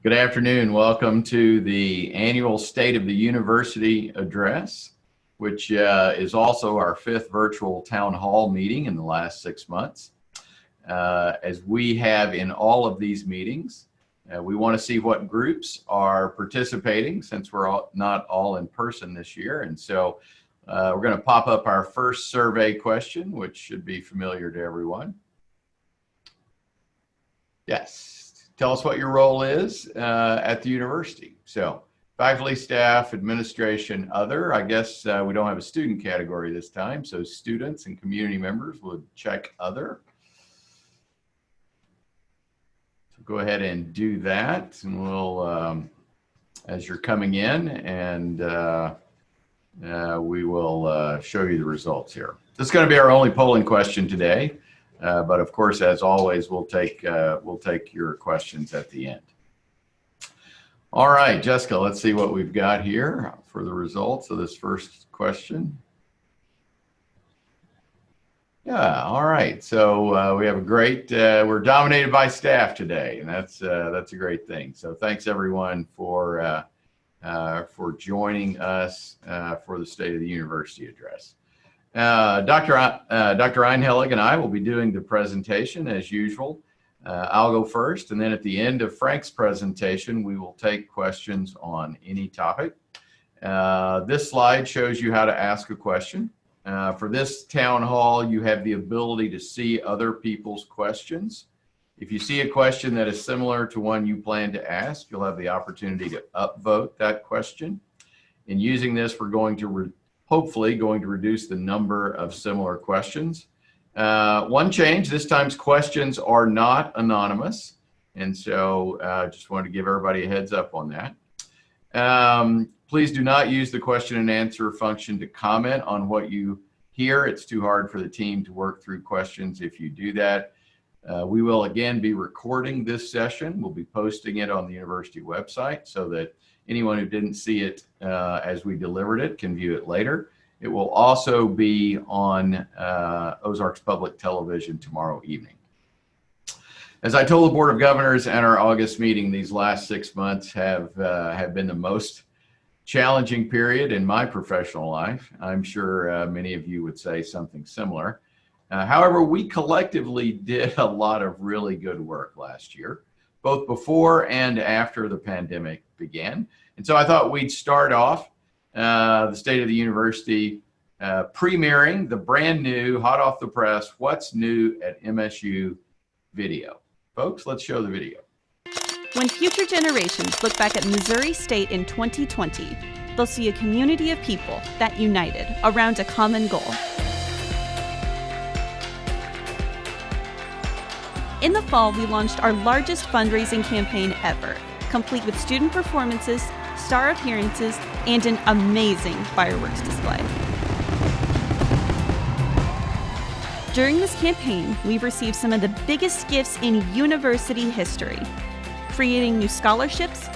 Good afternoon. Welcome to the annual State of the University address, which is also our fifth virtual town hall meeting in the last 6 months. As we have in all of these meetings, we want to see what groups are participating since we're not all in person this year. And so we're going to pop up our first survey question, which should be familiar to everyone. Yes. Tell us what your role is at the university. So faculty, staff, administration, other. I guess we don't have a student category this time, so students and community members would check other. So go ahead and do that, and we'll, as you're coming in, and we will show you the results here. This is going to be our only polling question today. But of course, as always, we'll take your questions at the end. All right, Jessica, let's see what we've got here for the results of this first question. Yeah, all right. So we have a great, we're dominated by staff today, and that's a great thing. So thanks everyone for joining us for the State of the University address. Dr. Einhellig and I will be doing the presentation as usual. I'll go first, and then at the end of Frank's presentation, we will take questions on any topic. This slide shows you how to ask a question. For this town hall, you have the ability to see other people's questions. If you see a question that is similar to one you plan to ask, you'll have the opportunity to upvote that question. In using this, we're going to hopefully going to reduce the number of similar questions. One change, this time's questions are not anonymous. And so just wanted to give everybody a heads up on that. Please do not use the question and answer function to comment on what you hear. It's too hard for the team to work through questions if you do that. We will again be recording this session. We'll be posting it on the university website so that anyone who didn't see it as we delivered it can view it later. It will also be on Ozarks Public Television tomorrow evening. As I told the Board of Governors at our August meeting, these last 6 months have been the most challenging period in my professional life. I'm sure many of you would say something similar. However, we collectively did a lot of really good work last year, both before and after the pandemic began. And so I thought we'd start off the State of the University premiering the brand new, hot off the press, What's New at MSU video. Folks, let's show the video. When future generations look back at Missouri State in 2020, they'll see a community of people that united around a common goal. In the fall, we launched our largest fundraising campaign ever, complete with student performances, star appearances, and an amazing fireworks display. During this campaign, we've received some of the biggest gifts in university history, creating new scholarships,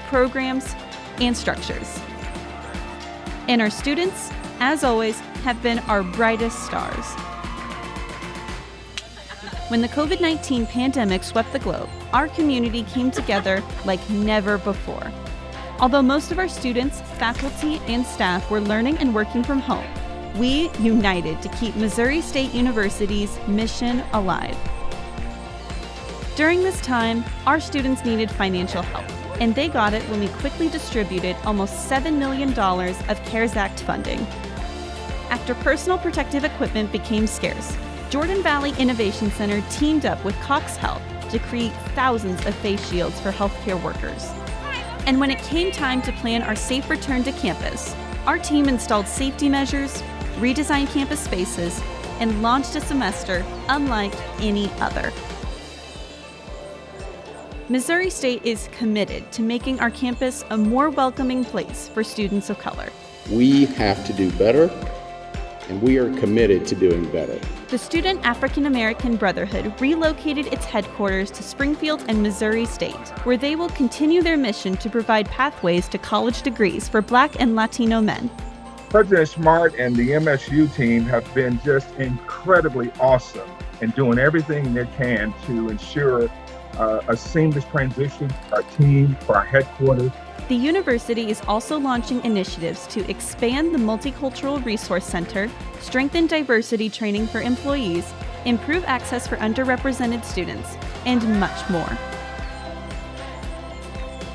programs, and structures. And our students, as always, have been our brightest stars. When the COVID-19 pandemic swept the globe, our community came together like never before. Although most of our students, faculty, and staff were learning and working from home, we united to keep Missouri State University's mission alive. During this time, our students needed financial help, and they got it when we quickly distributed almost $7 million of CARES Act funding. After personal protective equipment became scarce, Jordan Valley Innovation Center teamed up with Cox Health to create thousands of face shields for healthcare workers. And when it came time to plan our safe return to campus, our team installed safety measures, redesigned campus spaces, and launched a semester unlike any other. Missouri State is committed to making our campus a more welcoming place for students of color. We have to do better, and we are committed to doing better. The Student African American Brotherhood relocated its headquarters to Springfield and Missouri State, where they will continue their mission to provide pathways to college degrees for Black and Latino men. President Smart and the MSU team have been just incredibly awesome in doing everything they can to ensure a seamless transition for our team, for our headquarters. The university is also launching initiatives to expand the Multicultural Resource Center, strengthen diversity training for employees, improve access for underrepresented students, and much more.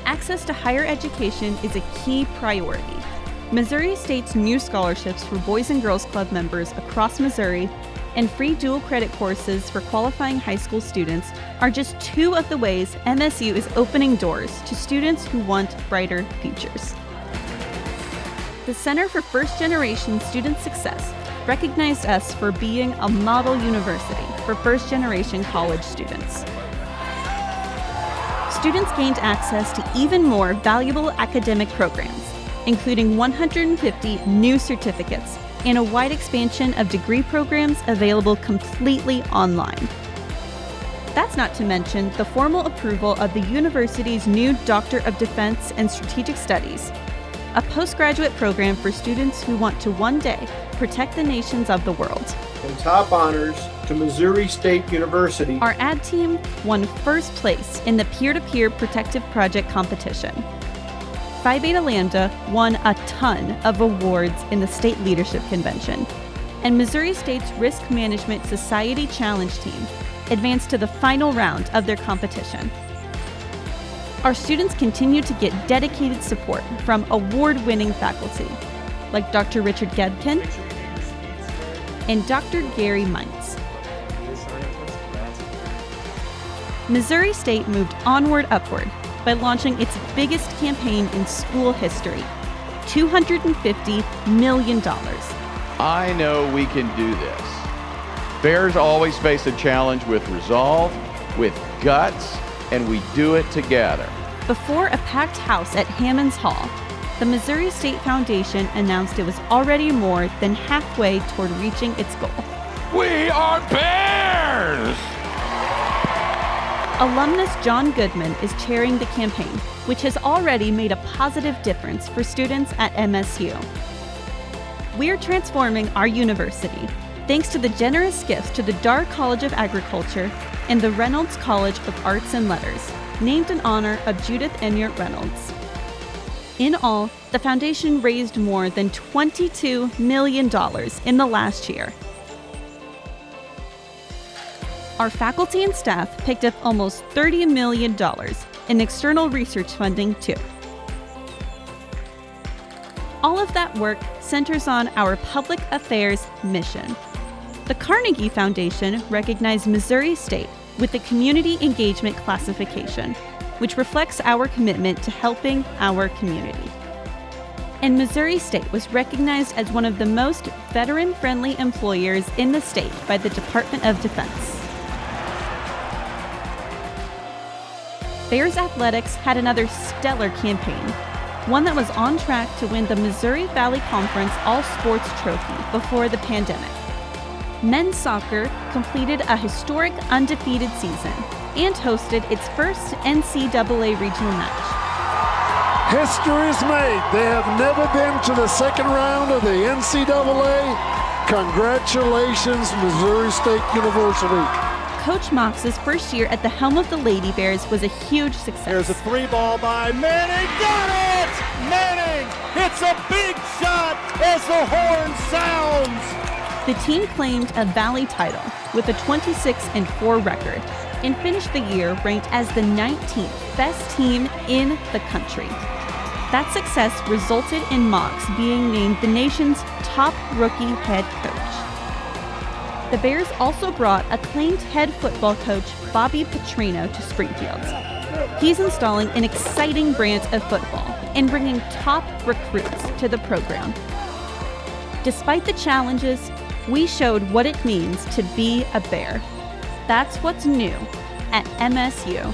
Access to higher education is a key priority. Missouri State's new scholarships for Boys and Girls Club members across Missouri and free dual credit courses for qualifying high school students are just two of the ways MSU is opening doors to students who want brighter futures. The Center for First Generation Student Success recognized us for being a model university for first generation college students. Students gained access to even more valuable academic programs, including 150 new certificates and a wide expansion of degree programs available completely online. That's not to mention the formal approval of the university's new Doctor of Defense and Strategic Studies, a postgraduate program for students who want to one day protect the nations of the world. And top honors to Missouri State University. Our ad team won first place in the peer-to-peer protective project competition. Phi Beta Lambda won a ton of awards in the State Leadership Convention, and Missouri State's Risk Management Society Challenge team advanced to the final round of their competition. Our students continue to get dedicated support from award-winning faculty, like Dr. Richard Gebkin and Dr. Gary Mintz. Missouri State moved onward upward by launching its biggest campaign in school history, $250 million. I know we can do this. Bears always face a challenge with resolve, with guts, and we do it together. Before a packed house at Hammons Hall, the Missouri State Foundation announced it was already more than halfway toward reaching its goal. We are Bears! Alumnus John Goodman is chairing the campaign, which has already made a positive difference for students at MSU. We're transforming our university thanks to the generous gifts to the Dar College of Agriculture and the Reynolds College of Arts and Letters, named in honor of Judith Enyart Reynolds. In all, the foundation raised more than $22 million in the last year. Our faculty and staff picked up almost $30 million in external research funding, too. All of that work centers on our public affairs mission. The Carnegie Foundation recognized Missouri State with the Community Engagement Classification, which reflects our commitment to helping our community. And Missouri State was recognized as one of the most veteran-friendly employers in the state by the Department of Defense. Bears Athletics had another stellar campaign, one that was on track to win the Missouri Valley Conference All-Sports Trophy before the pandemic. Men's soccer completed a historic undefeated season and hosted its first NCAA regional match. History is made. They have never been to the second round of the NCAA. Congratulations, Missouri State University. Coach Mox's first year at the helm of the Lady Bears was a huge success. There's a three ball by Manning. Got it! Manning hits a big shot as the horn sounds. The team claimed a Valley title with a 26-4 record and finished the year ranked as the 19th best team in the country. That success resulted in Mox being named the nation's top rookie head coach. The Bears also brought acclaimed head football coach Bobby Petrino to Springfield. He's installing an exciting brand of football and bringing top recruits to the program. Despite the challenges, we showed what it means to be a Bear. That's what's new at MSU.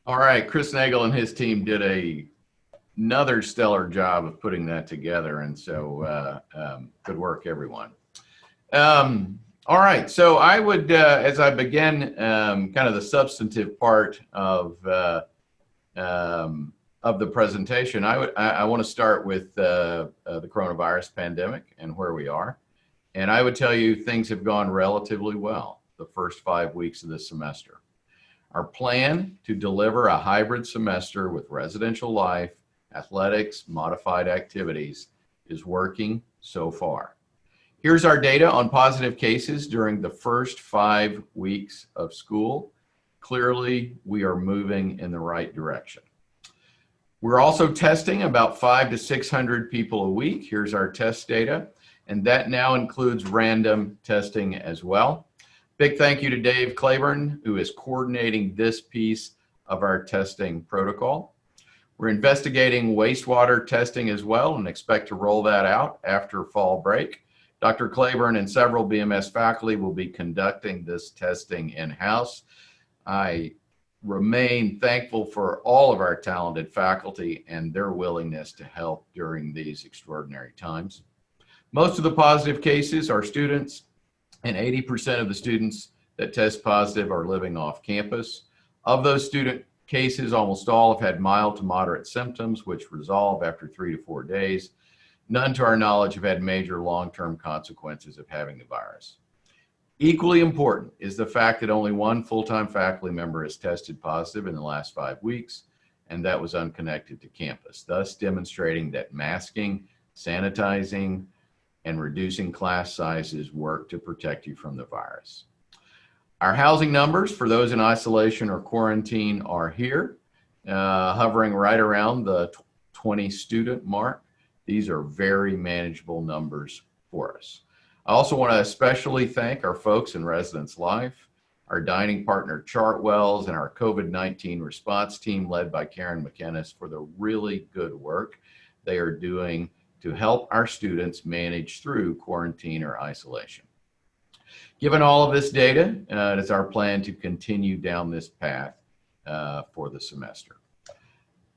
All right, Chris Nagel and his team did another stellar job of putting that together, and so good work, everyone. All right, so I would, as I begin kind of the substantive part of of the presentation, I want to start with the coronavirus pandemic and where we are. And I would tell you things have gone relatively well the first 5 weeks of this semester. Our plan to deliver a hybrid semester with residential life, athletics, modified activities is working so far. Here's our data on positive cases during the first 5 weeks of school. Clearly, we are moving in the right direction. We're also testing about 500 to 600 people a week. Here's our test data, and that now includes random testing as well. Big thank you to Dave Claiborne, who is coordinating this piece of our testing protocol. We're investigating wastewater testing as well and expect to roll that out after fall break. Dr. Claiborne and several BMS faculty will be conducting this testing in-house. I remain thankful for all of our talented faculty and their willingness to help during these extraordinary times. Most of the positive cases are students, and 80% of the students that test positive are living off campus. Of those student cases, almost all have had mild to moderate symptoms, which resolve after 3 to 4 days. None, to our knowledge, have had major long-term consequences of having the virus. Equally important is the fact that only one full-time faculty member has tested positive in the last 5 weeks, and that was unconnected to campus, thus demonstrating that masking, sanitizing, and reducing class sizes work to protect you from the virus. Our housing numbers for those in isolation or quarantine are here, hovering right around the 20 student mark. These are very manageable numbers for us. I also want to especially thank our folks in Residence Life, our dining partner Chartwells, and our COVID-19 response team led by Karen McInnes for the really good work they are doing to help our students manage through quarantine or isolation. Given all of this data, it is our plan to continue down this path for the semester.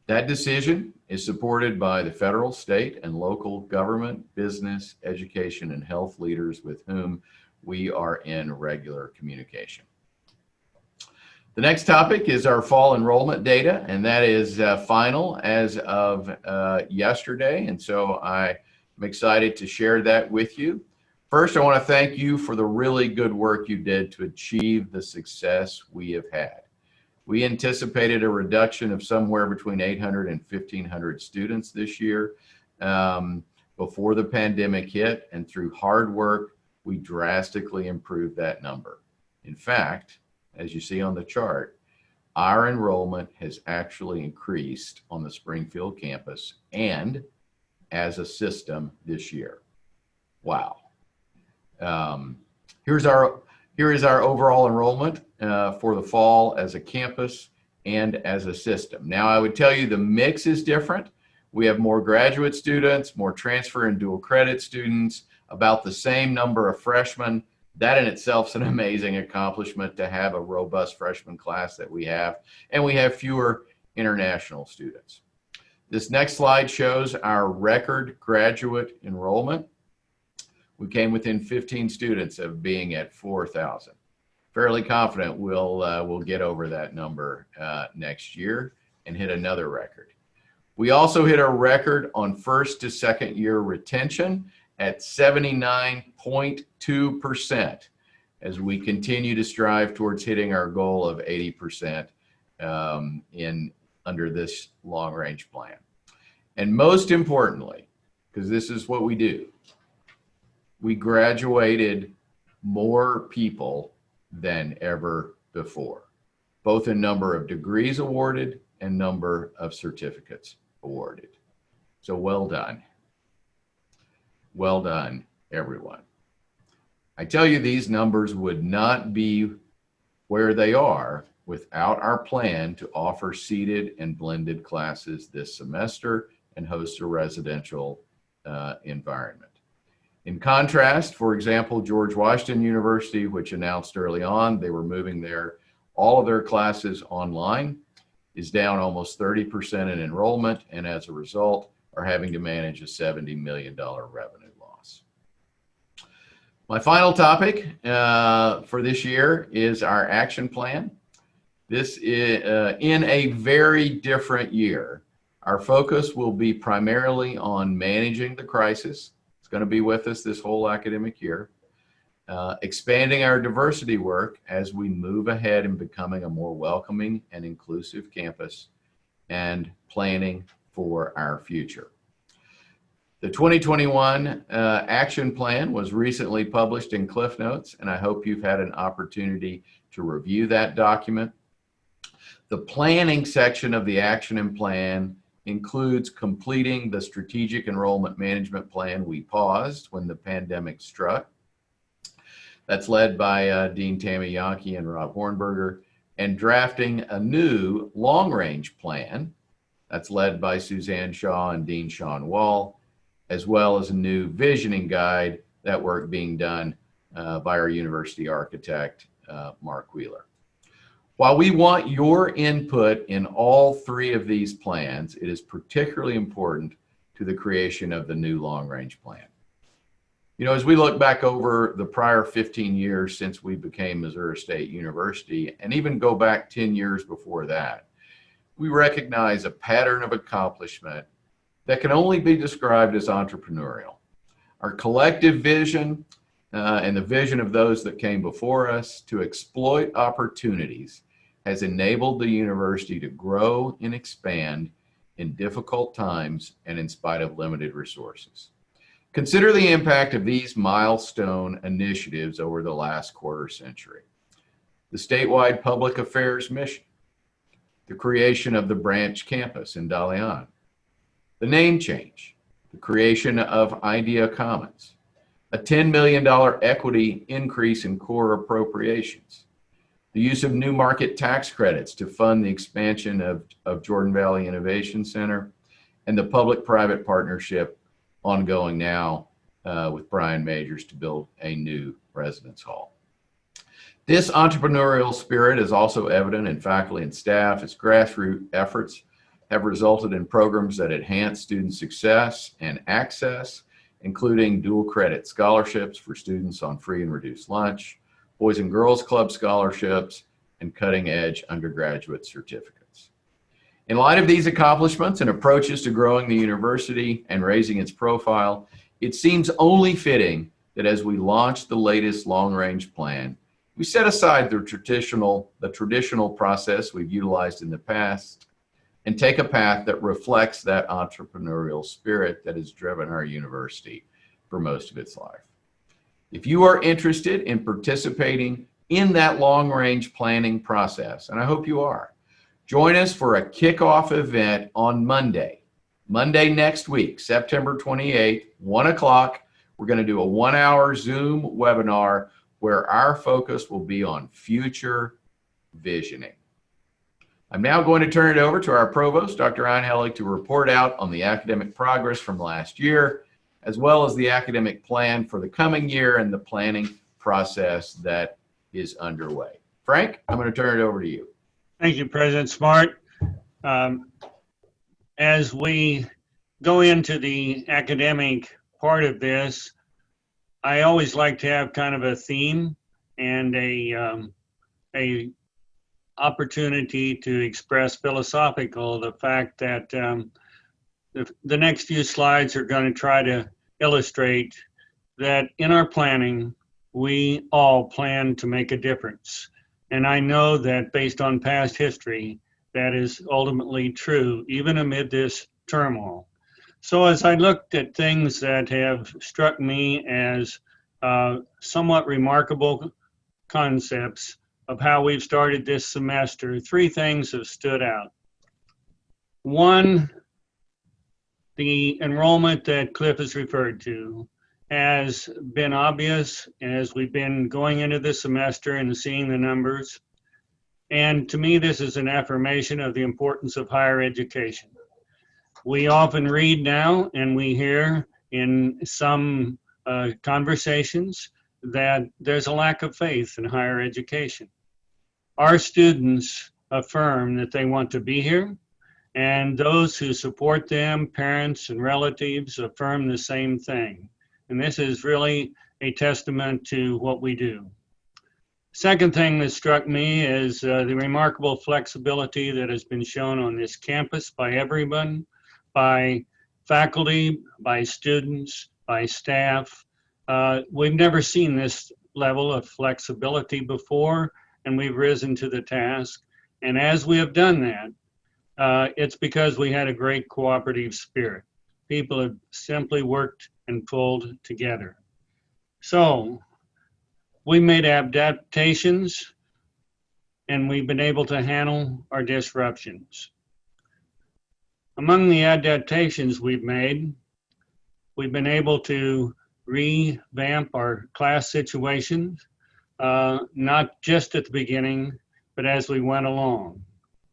That decision is supported by the federal, state, and local government, business, education, and health leaders with whom we are in regular communication. The next topic is our fall enrollment data, and that is final as of yesterday. And so I'm excited to share that with you. First, I want to thank you for the really good work you did to achieve the success we have had. We anticipated a reduction of somewhere between 800 and 1,500 students this year before the pandemic hit, and through hard work, we drastically improved that number. In fact, as you see on the chart, our enrollment has actually increased on the Springfield campus and as a system this year. Wow. Here is our overall enrollment for the fall as a campus and as a system. Now, I would tell you the mix is different. We have more graduate students, more transfer and dual credit students, about the same number of freshmen. That in itself is an amazing accomplishment to have a robust freshman class that we have, and we have fewer international students. This next slide shows our record graduate enrollment. We came within 15 students of being at 4,000. Fairly confident we'll get over that number next year and hit another record. We also hit a record on first to second year retention at 79.2% as we continue to strive towards hitting our goal of 80% under this long range plan. And most importantly, because this is what we do, we graduated more people than ever before, both in number of degrees awarded and number of certificates awarded. So well done. Well done, everyone. I tell you, these numbers would not be where they are without our plan to offer seated and blended classes this semester and host a residential environment. In contrast, for example, George Washington University, which announced early on they were moving all of their classes online, is down almost 30% in enrollment, and as a result are having to manage a $70 million revenue loss. My final topic for this year is our action plan. This is in a very different year. Our focus will be primarily on managing the crisis. It's going to be with us this whole academic year. Expanding our diversity work as we move ahead in becoming a more welcoming and inclusive campus, and planning for our future. The 2021 action plan was recently published in Clif Notes, and I hope you've had an opportunity to review that document. The planning section of the action and plan includes completing the strategic enrollment management plan we paused when the pandemic struck. That's led by Dean Tammy Yankee and Rob Hornberger, and drafting a new long-range plan that's led by Suzanne Shaw and Dean Sean Wall, as well as a new visioning guide, that work being done by our university architect, Mark Wheeler. While we want your input in all three of these plans, it is particularly important to the creation of the new long-range plan. You know, as we look back over the prior 15 years since we became Missouri State University, and even go back 10 years before that, we recognize a pattern of accomplishment that can only be described as entrepreneurial. Our collective vision and the vision of those that came before us to exploit opportunities has enabled the university to grow and expand in difficult times and in spite of limited resources. Consider the impact of these milestone initiatives over the last quarter century. The statewide public affairs mission, the creation of the branch campus in Dalian, the name change, the creation of Idea Commons, a $10 million equity increase in core appropriations, the use of new market tax credits to fund the expansion of Jordan Valley Innovation Center, and the public-private partnership ongoing now with Brian Majors to build a new residence hall. This entrepreneurial spirit is also evident in faculty and staff as grassroots efforts have resulted in programs that enhance student success and access, including dual credit scholarships for students on free and reduced lunch, Boys and Girls Club scholarships, and cutting-edge undergraduate certificates. In light of these accomplishments and approaches to growing the university and raising its profile, it seems only fitting that as we launch the latest long-range plan, we set aside the traditional process we've utilized in the past and take a path that reflects that entrepreneurial spirit that has driven our university for most of its life. If you are interested in participating in that long-range planning process, and I hope you are, join us for a kickoff event on Monday next week, September 28th, 1 o'clock. We're going to do a 1-hour Zoom webinar where our focus will be on future visioning. I'm now going to turn it over to our Provost, Dr. Einhellig, to report out on the academic progress from last year, as well as the academic plan for the coming year and the planning process that is underway. Frank, I'm going to turn it over to you. Thank you, President Smart. As we go into the academic part of this, I always like to have kind of a theme and a opportunity to express philosophical the fact that the next few slides are going to try to illustrate that in our planning, we all plan to make a difference. And I know that based on past history, that is ultimately true, even amid this turmoil. So as I looked at things that have struck me as somewhat remarkable concepts of how we've started this semester, three things have stood out. One, the enrollment that Clif has referred to has been obvious as we've been going into this semester and seeing the numbers. And to me, this is an affirmation of the importance of higher education. We often read now and we hear in some conversations that there's a lack of faith in higher education. Our students affirm that they want to be here, and those who support them, parents and relatives, affirm the same thing. And this is really a testament to what we do. Second thing that struck me is the remarkable flexibility that has been shown on this campus by everyone, by faculty, by students, by staff. We've never seen this level of flexibility before, and we've risen to the task. And as we have done that, it's because we had a great cooperative spirit. People have simply worked and pulled together. So we made adaptations, and we've been able to handle our disruptions. Among the adaptations we've made, we've been able to revamp our class situations, not just at the beginning, but as we went along.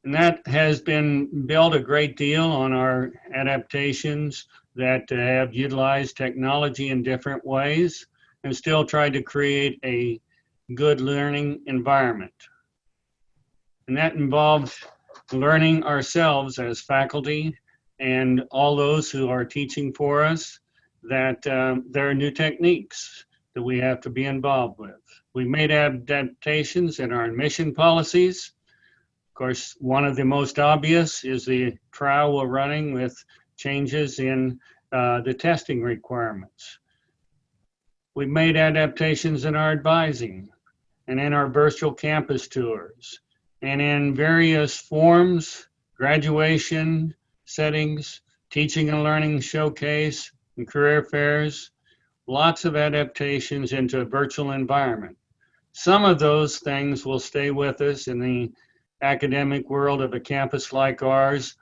And that has been built a great deal on our adaptations that have utilized technology in different ways and still tried to create a good learning environment. And that involves learning ourselves as faculty and all those who are teaching for us that there are new techniques that we have to be involved with. We made adaptations in our admission policies. Of course, one of the most obvious is the trial we're running with changes in the testing requirements. We've made adaptations in our advising and in our virtual campus tours and in various forms, graduation settings, teaching and learning showcase, and career fairs, lots of adaptations into a virtual environment. Some of those things will stay with us in the academic world of a campus like ours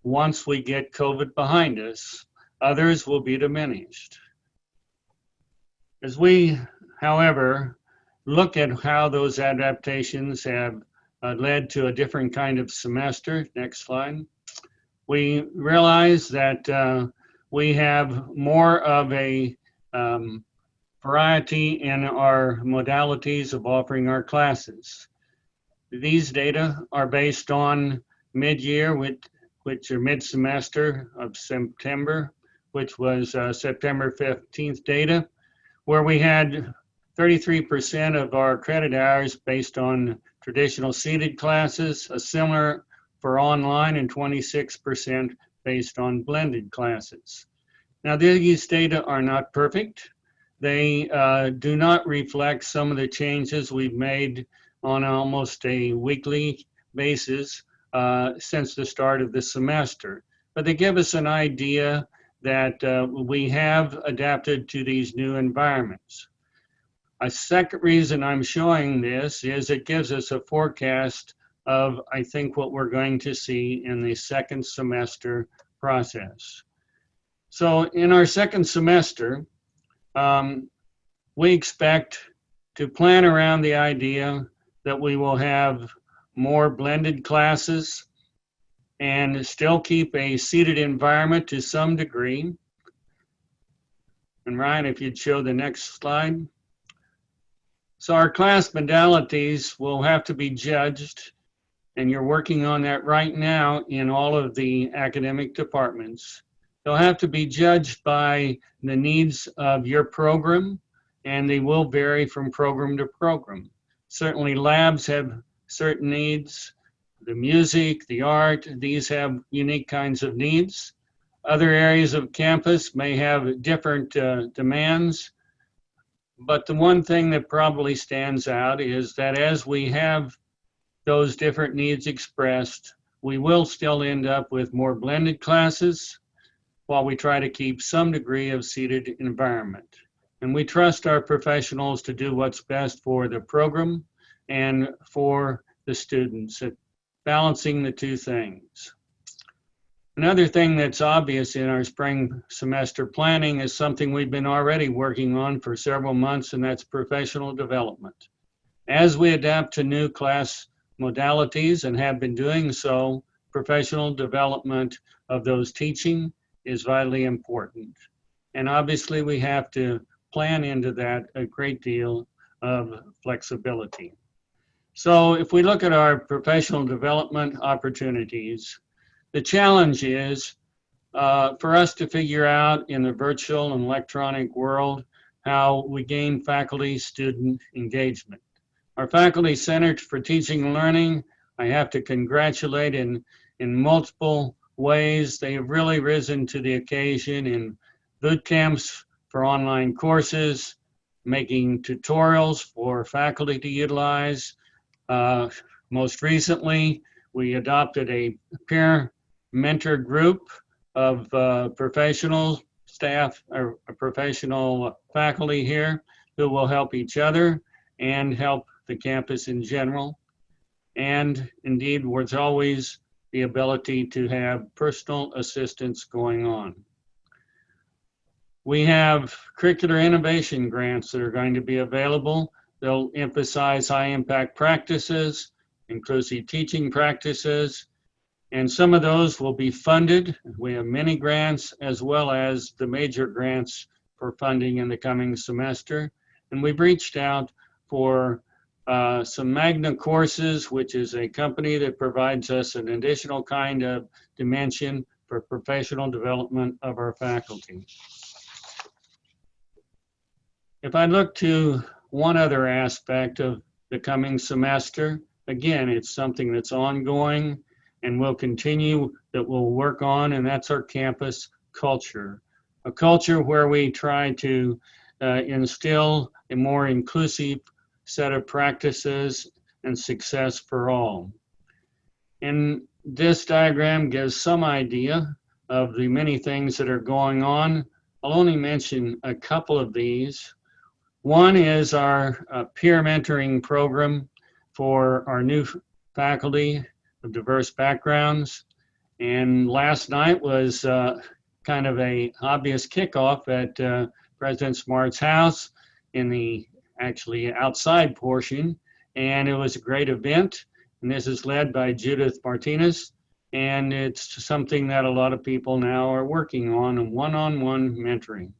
once we get COVID behind us. Others will be diminished. As we, however, look at how those adaptations have led to a different kind of semester, next slide, we realize that we have more of a variety in our modalities of offering our classes. These data are based on mid-year, which are mid-semester of September, which was September 15th data, where we had 33% of our credit hours based on traditional seated classes, a similar for online, and 26% based on blended classes. Now, these data are not perfect. They do not reflect some of the changes we've made on almost a weekly basis since the start of the semester. But they give us an idea that we have adapted to these new environments. A second reason I'm showing this is it gives us a forecast of, I think, what we're going to see in the second semester process. So in our second semester, we expect to plan around the idea that we will have more blended classes and still keep a seated environment to some degree. And Ryan, if you'd show the next slide. So our class modalities will have to be judged, and you're working on that right now in all of the academic departments. They'll have to be judged by the needs of your program, and they will vary from program to program. Certainly labs have certain needs. The music, the art, these have unique kinds of needs. Other areas of campus may have different demands. But the one thing that probably stands out is that as we have those different needs expressed, we will still end up with more blended classes while we try to keep some degree of seated environment. And we trust our professionals to do what's best for the program and for the students, balancing the two things. Another thing that's obvious in our spring semester planning is something we've been already working on for several months, and that's professional development. As we adapt to new class modalities and have been doing so, professional development of those teaching is vitally important. And obviously we have to plan into that a great deal of flexibility. So if we look at our professional development opportunities, the challenge is for us to figure out in the virtual and electronic world how we gain faculty-student engagement. Our Faculty Center for Teaching and Learning, I have to congratulate in multiple ways. They have really risen to the occasion in boot camps for online courses, making tutorials for faculty to utilize. Most recently, we adopted a peer mentor group of professional staff or professional faculty here who will help each other and help the campus in general. And indeed, there's always the ability to have personal assistance going on. We have curricular innovation grants that are going to be available. They'll emphasize high impact practices, inclusive teaching practices, and some of those will be funded. We have many grants as well as the major grants for funding in the coming semester. And we've reached out for some Magna courses, which is a company that provides us an additional kind of dimension for professional development of our faculty. If I look to one other aspect of the coming semester, again, it's something that's ongoing and will continue, that we'll work on, and that's our campus culture. A culture where we try to instill a more inclusive set of practices and success for all. And this diagram gives some idea of the many things that are going on. I'll only mention a couple of these. One is our peer mentoring program for our new faculty of diverse backgrounds. And last night was kind of a obvious kickoff at President Smart's house in the actually outside portion. And it was a great event. And this is led by Judith Martinez. And it's something that a lot of people now are working on, one-on-one mentoring.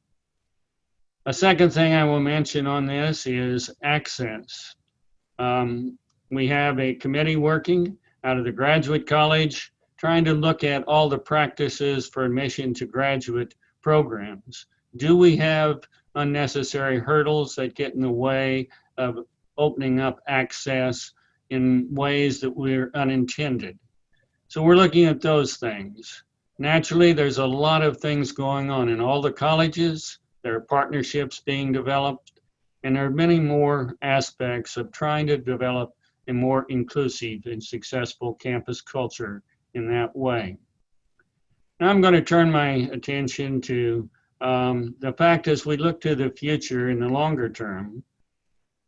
A second thing I will mention on this is access. We have a committee working out of the Graduate College trying to look at all the practices for admission to graduate programs. Do we have unnecessary hurdles that get in the way of opening up access in ways that we're unintended? So we're looking at those things. Naturally, there's a lot of things going on in all the colleges. There are partnerships being developed, and there are many more aspects of trying to develop a more inclusive and successful campus culture in that way. Now I'm going to turn my attention to the fact as we look to the future in the longer term,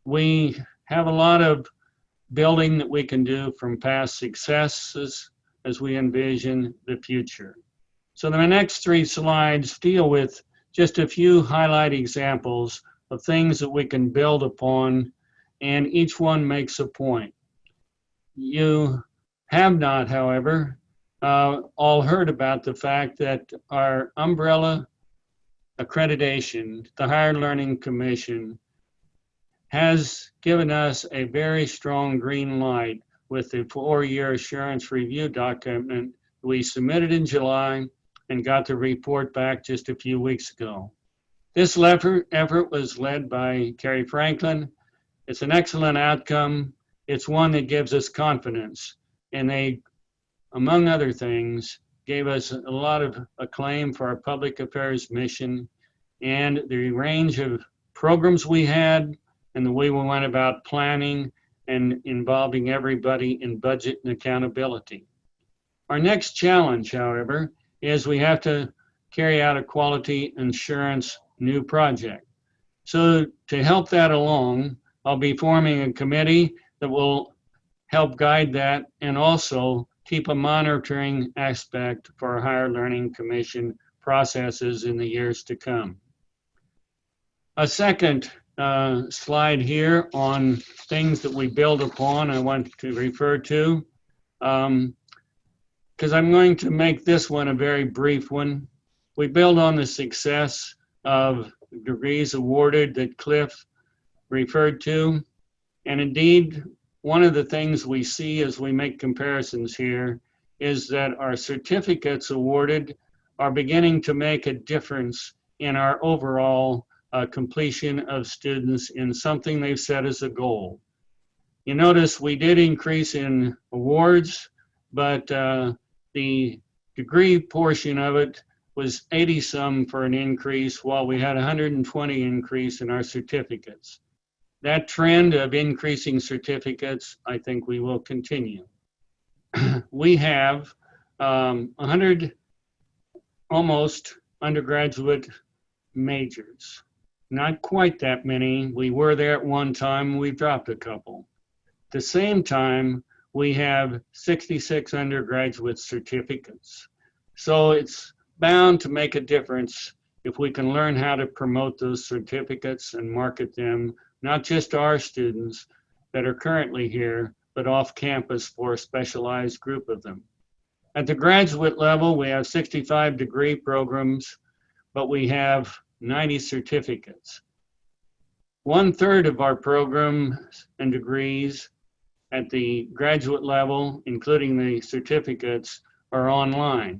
we have a lot of building that we can do from past successes as we envision the future. So the next three slides deal with just a few highlight examples of things that we can build upon, and each one makes a point. You have not, however, all heard about the fact that our umbrella accreditation, the Higher Learning Commission, has given us a very strong green light with the 4-year assurance review document we submitted in July and got the report back just a few weeks ago. This effort was led by Carrie Franklin. It's an excellent outcome. It's one that gives us confidence. And they, among other things, gave us a lot of acclaim for our public affairs mission and the range of programs we had and the way we went about planning and involving everybody in budget and accountability. Our next challenge, however, is we have to carry out a quality assurance new project. So to help that along, I'll be forming a committee that will help guide that and also keep a monitoring aspect for our Higher Learning Commission processes in the years to come. A second slide here on things that we build upon I want to refer to, because I'm going to make this one a very brief one. We build on the success of degrees awarded that Clif referred to. And indeed, one of the things we see as we make comparisons here is that our certificates awarded are beginning to make a difference in our overall completion of students in something they've set as a goal. You notice we did increase in awards, but the degree portion of it was 80 some for an increase, while we had 120 increase in our certificates. That trend of increasing certificates, I think we will continue. We have 100 almost undergraduate majors. Not quite that many. We were there at one time, we've dropped a couple. At the same time, we have 66 undergraduate certificates. So it's bound to make a difference if we can learn how to promote those certificates and market them, not just to our students that are currently here, but off campus for a specialized group of them. At the graduate level, we have 65 degree programs, but we have 90 certificates. 1/3 of our programs and degrees at the graduate level, including the certificates, are online.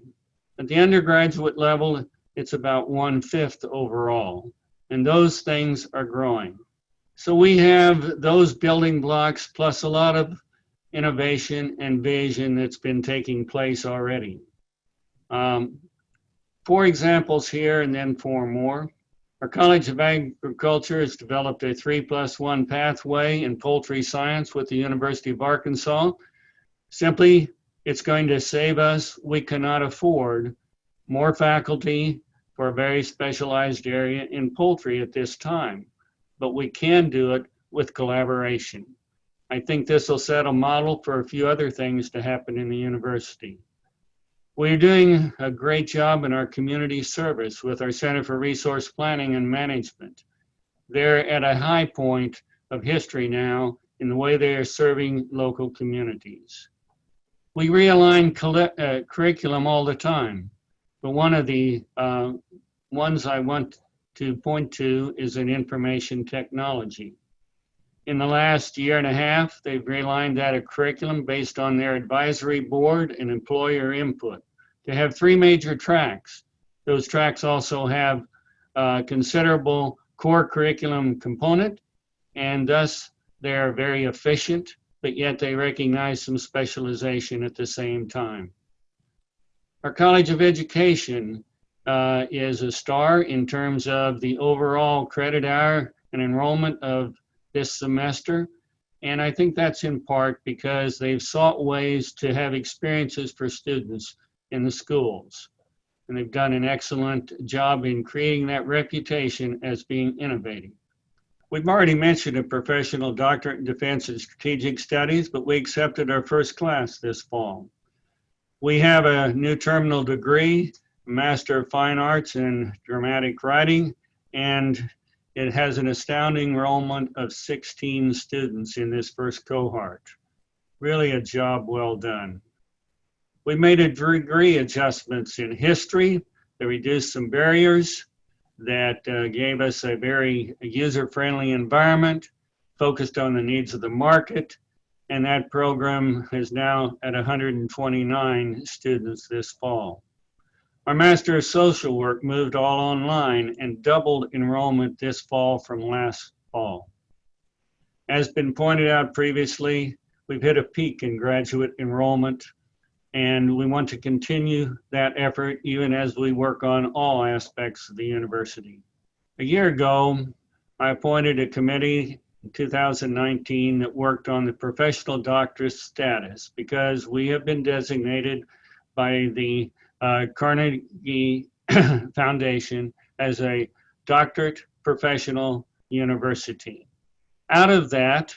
At the undergraduate level, it's about 1/5 overall, and those things are growing. So we have those building blocks plus a lot of innovation and vision that's been taking place already. 4 examples here and then 4 more. Our College of Agriculture has developed a 3+1 pathway in poultry science with the University of Arkansas. Simply, it's going to save us. We cannot afford more faculty for a very specialized area in poultry at this time, but we can do it with collaboration. I think this will set a model for a few other things to happen in the university. We're doing a great job in our community service with our Center for Resource Planning and Management. They're at a high point of history now in the way they are serving local communities. We realign curriculum all the time, but one of the ones I want to point to is in information technology. In the last year and a half, they've realigned that curriculum based on their advisory board and employer input to have 3 major tracks. Those tracks also have a considerable core curriculum component, and thus they're very efficient, but yet they recognize some specialization at the same time. Our College of Education is a star in terms of the overall credit hour and enrollment of this semester. And I think that's in part because they've sought ways to have experiences for students in the schools. And they've done an excellent job in creating that reputation as being innovative. We've already mentioned a professional doctorate in defense and strategic studies, but we accepted our first class this fall. We have a new terminal degree, Master of Fine Arts in Dramatic Writing, and it has an astounding enrollment of 16 students in this first cohort. Really a job well done. We made a degree adjustments in history that reduced some barriers, that gave us a very user-friendly environment, focused on the needs of the market, and that program is now at 129 students this fall. Our Master of Social Work moved all online and doubled enrollment this fall from last fall. As been pointed out previously, we've hit a peak in graduate enrollment, and we want to continue that effort even as we work on all aspects of the university. A year ago, I appointed a committee in 2019 that worked on the professional doctorate status because we have been designated by the Carnegie Foundation as a doctorate professional university. Out of that,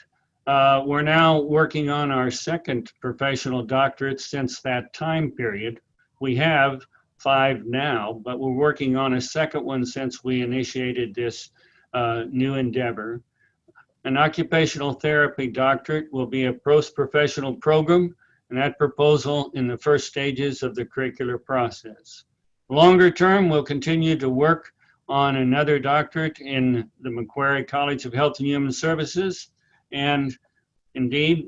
we're now working on our second professional doctorate since that time period. We have 5 now, but we're working on a second one since we initiated this new endeavor. An occupational therapy doctorate will be a post-professional program, and that proposal in the first stages of the curricular process. Longer term, we'll continue to work on another doctorate in the Macquarie College of Health and Human Services, and indeed,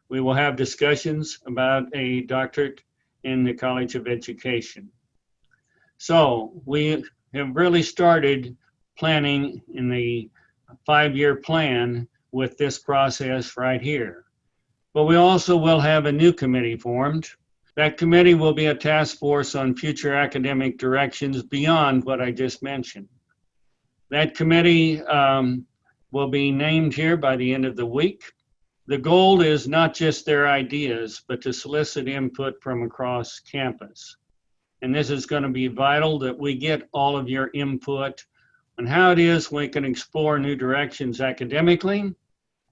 we will have discussions about a doctorate in the College of Education. So we have really started planning in the 5-year plan with this process right here. But we also will have a new committee formed That committee will be a task force on future academic directions beyond what I just mentioned. That committee will be named here by the end of the week. The goal is not just their ideas, but to solicit input from across campus. And this is going to be vital that we get all of your input on how it is we can explore new directions academically.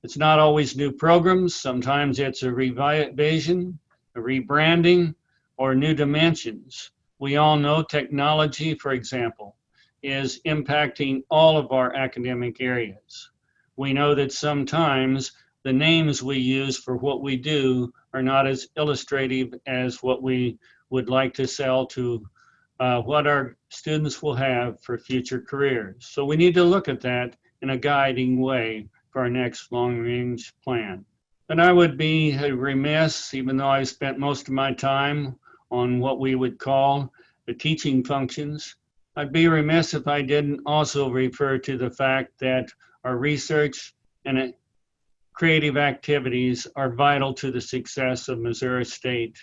It's not always new programs. Sometimes it's a revision, a rebranding, or new dimensions. We all know technology, for example, is impacting all of our academic areas. We know that sometimes the names we use for what we do are not as illustrative as what we would like to sell to what our students will have for future careers. So we need to look at that in a guiding way for our next long-range plan. But I would be remiss, even though I spent most of my time on what we would call the teaching functions, I'd be remiss if I didn't also refer to the fact that our research and creative activities are vital to the success of Missouri State.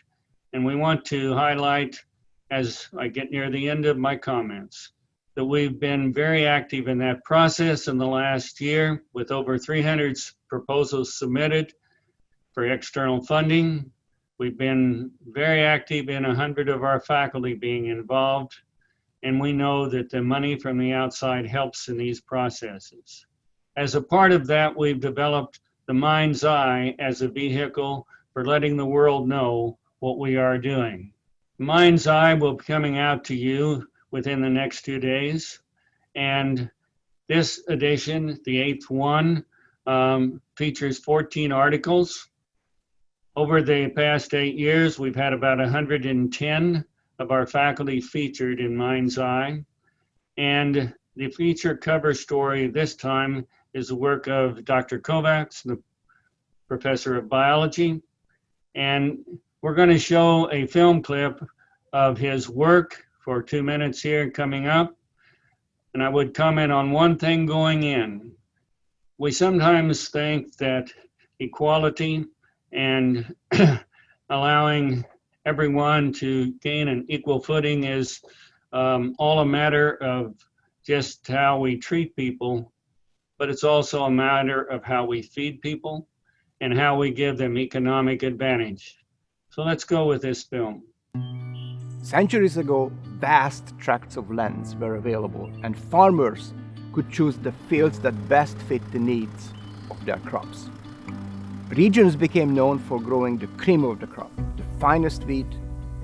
And we want to highlight, as I get near the end of my comments, that we've been very active in that process in the last year with over 300 proposals submitted for external funding. We've been very active in 100 of our faculty being involved, and we know that the money from the outside helps in these processes. As a part of that, we've developed the Mind's Eye as a vehicle for letting the world know what we are doing. Mind's Eye will be coming out to you within the next 2 days. And this edition, the 8th one, features 14 articles. Over the past 8 years, we've had about 110 of our faculty featured in Mind's Eye. And the feature cover story this time is the work of Dr. Kovacs, the professor of biology. And we're going to show a film clip of his work for 2 minutes here coming up. And I would comment on one thing going in. We sometimes think that equality and allowing everyone to gain an equal footing is all a matter of just how we treat people, but it's also a matter of how we feed people and how we give them economic advantage. So let's go with this film. Centuries ago, vast tracts of lands were available, and farmers could choose the fields that best fit the needs of their crops. Regions became known for growing the cream of the crop, the finest wheat,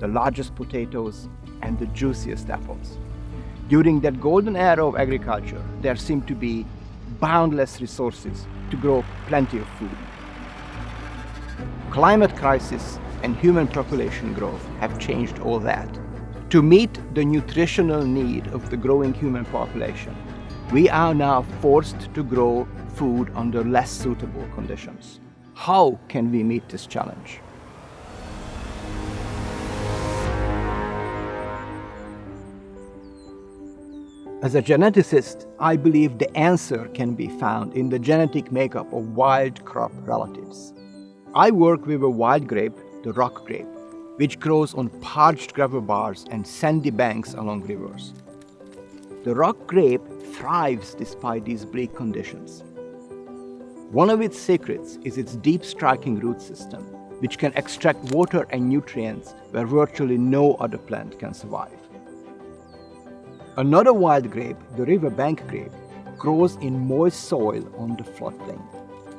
the largest potatoes, and the juiciest apples. During that golden era of agriculture, there seemed to be boundless resources to grow plenty of food. Climate crisis and human population growth have changed all that. To meet the nutritional need of the growing human population, we are now forced to grow food under less suitable conditions. How can we meet this challenge? As a geneticist, I believe the answer can be found in the genetic makeup of wild crop relatives. I work with a wild grape, the rock grape, which grows on parched gravel bars and sandy banks along rivers. The rock grape thrives despite these bleak conditions. One of its secrets is its deep striking root system, which can extract water and nutrients where virtually no other plant can survive. Another wild grape, the riverbank grape, grows in moist soil on the floodplain.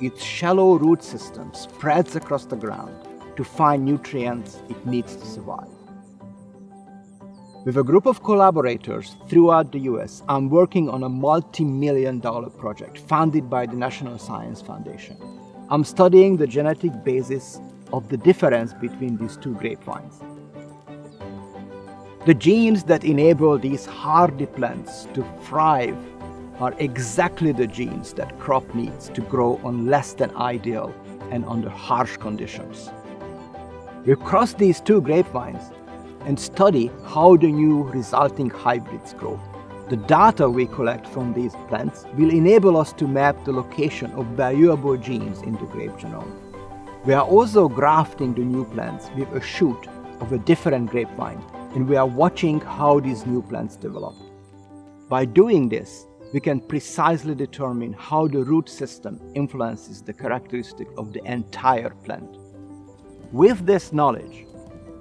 Its shallow root system spreads across the ground to find nutrients it needs to survive. With a group of collaborators throughout the US, I'm working on a multi-million-dollar project funded by the National Science Foundation. I'm studying the genetic basis of the difference between these two grapevines. The genes that enable these hardy plants to thrive are exactly the genes that crop needs to grow on less than ideal and under harsh conditions. We cross these two grapevines and study how the new resulting hybrids grow. The data we collect from these plants will enable us to map the location of valuable genes in the grape genome. We are also grafting the new plants with a shoot of a different grapevine, and we are watching how these new plants develop. By doing this, we can precisely determine how the root system influences the characteristic of the entire plant. With this knowledge,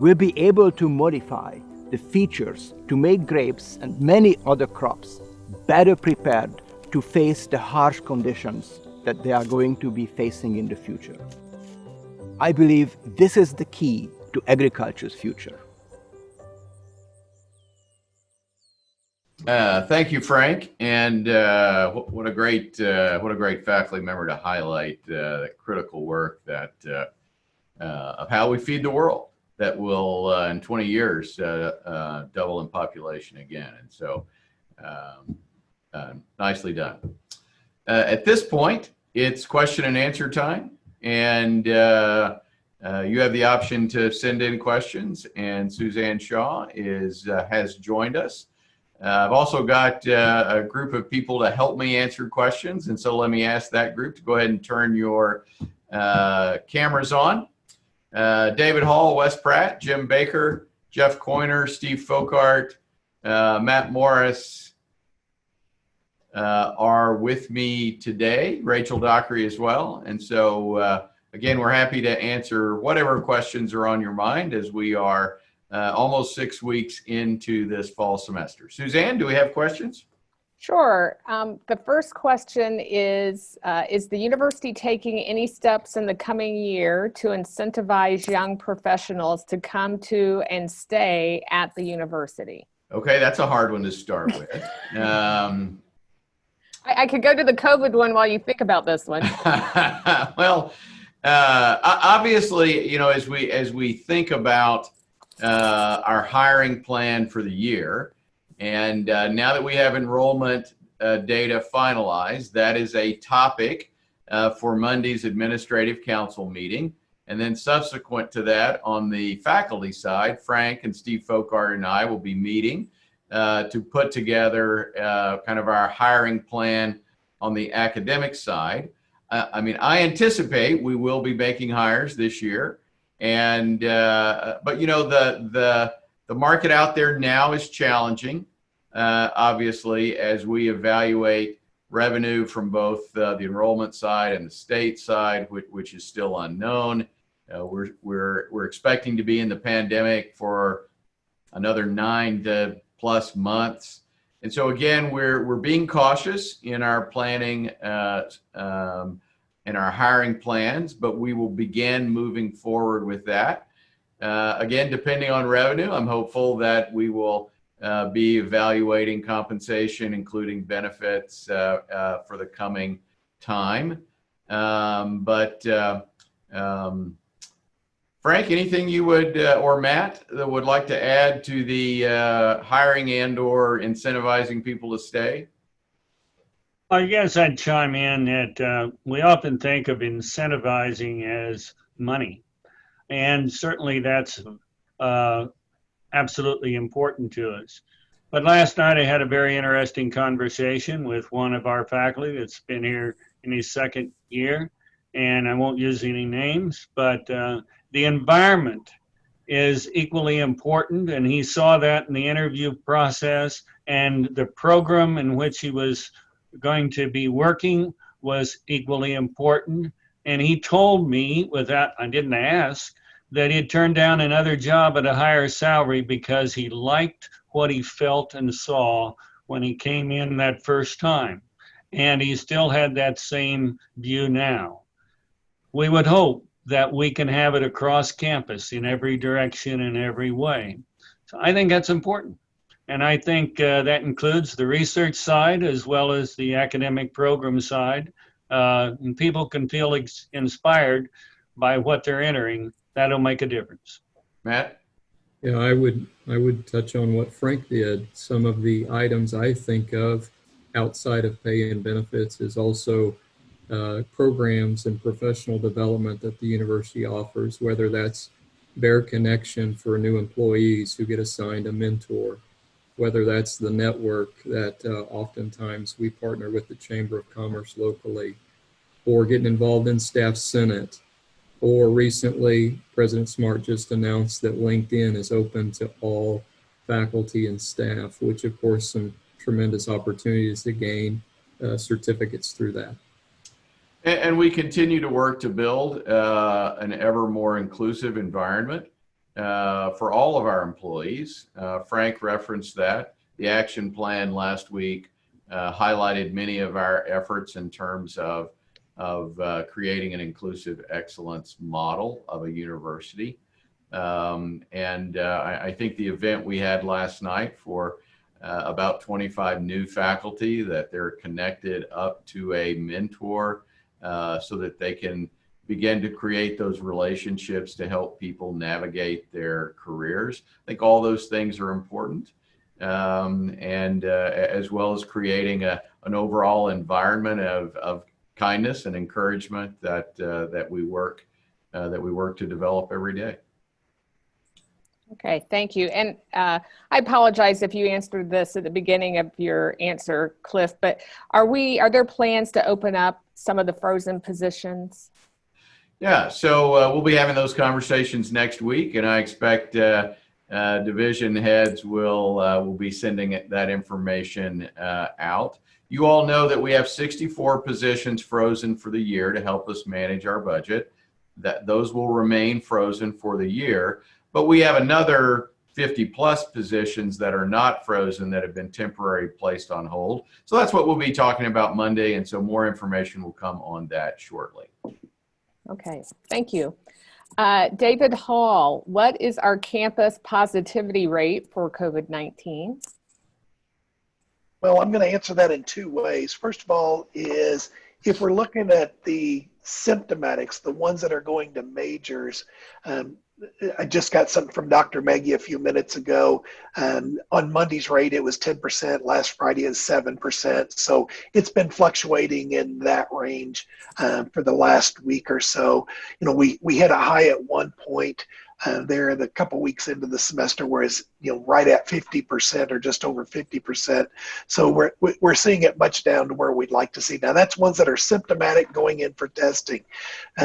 we'll be able to modify the features to make grapes and many other crops better prepared to face the harsh conditions that they are going to be facing in the future. I believe this is the key to agriculture's future. Thank you, Frank, and what a great faculty member to highlight the critical work that of how we feed the world that will in 20 years double in population again, and so nicely done. At this point, it's question and answer time, and you have the option to send in questions, and Suzanne Shaw has joined us. I've also got a group of people to help me answer questions, and so let me ask that group to go ahead and turn your cameras on. David Hall, Wes Pratt, Jim Baker, Jeff Coyner, Steve Folkart, Matt Morris are with me today, Rachel Dockery as well. And so again, we're happy to answer whatever questions are on your mind as we are almost 6 weeks into this fall semester. Suzanne, do we have questions? Sure. The first question is the university taking any steps in the coming year to incentivize young professionals to come to and stay at the university? Okay, that's a hard one to start with. I could go to the COVID one while you think about this one. Well, obviously, you know, as we think about our hiring plan for the year, and now that we have enrollment data finalized, that is a topic for Monday's administrative council meeting. And then subsequent to that, on the faculty side, Frank and Steve Folkart and I will be meeting to put together kind of our hiring plan on the academic side. I mean, I anticipate we will be making hires this year. And but you know, the market out there now is challenging, obviously, as we evaluate revenue from both the enrollment side and the state side, which is still unknown. We're expecting to be in the pandemic for another 9+ months, and so again, we're being cautious in our planning and our hiring plans, but we will begin moving forward with that. Again, depending on revenue, I'm hopeful that we will be evaluating compensation, including benefits for the coming time. Frank, anything you would, or Matt, that would like to add to the hiring and or incentivizing people to stay? I guess I'd chime in that we often think of incentivizing as money. And certainly that's absolutely important to us. But last night I had a very interesting conversation with one of our faculty that's been here in his second year. And I won't use any names, but the environment is equally important. And he saw that in the interview process, and the program in which he was going to be working was equally important. And he told me, without, I didn't ask, that he had turned down another job at a higher salary because he liked what he felt and saw when he came in that first time. And he still had that same view now. We would hope that we can have it across campus in every direction in every way. So I think that's important. And I think that includes the research side as well as the academic program side. And people can feel inspired by what they're entering. That'll make a difference. Matt? Yeah, I would touch on what Frank did. Some of the items I think of outside of pay and benefits is also programs and professional development that the university offers, whether that's Bear Connection for new employees who get assigned a mentor, whether that's the network that oftentimes we partner with the Chamber of Commerce locally, or getting involved in Staff Senate, or recently, President Smart just announced that LinkedIn is open to all faculty and staff, which of course some tremendous opportunities to gain certificates through that. And we continue to work to build an ever more inclusive environment for all of our employees. Frank referenced that. The action plan last week highlighted many of our efforts in terms of creating an inclusive excellence model of a university. I think the event we had last night for about 25 new faculty, that they're connected up to a mentor so that they can begin to create those relationships to help people navigate their careers. I think all those things are important. As well as creating an overall environment of kindness and encouragement that we work to develop every day. Okay, thank you. And I apologize if you answered this at the beginning of your answer, Clif, but are there plans to open up some of the frozen positions? Yeah, so we'll be having those conversations next week, and I expect division heads will be sending that information out. You all know that we have 64 positions frozen for the year to help us manage our budget. That those will remain frozen for the year, but we have another 50 plus positions that are not frozen that have been temporarily placed on hold. So that's what we'll be talking about Monday, and so more information will come on that shortly. Okay, thank you. David Hall, what is our campus positivity rate for COVID-19? Well, I'm going to answer that in two ways. First of all is if we're looking at the symptomatics, the ones that are going to majors, I just got something from Dr. Maggie a few minutes ago. On Monday's rate, it was 10%. Last Friday is 7%. So it's been fluctuating in that range for the last week or so. You know, we hit a high at one point there the couple weeks into the semester, whereas right at 50% or just over 50%. So we're seeing it much down to where we'd like to see. Now that's ones that are symptomatic going in for testing.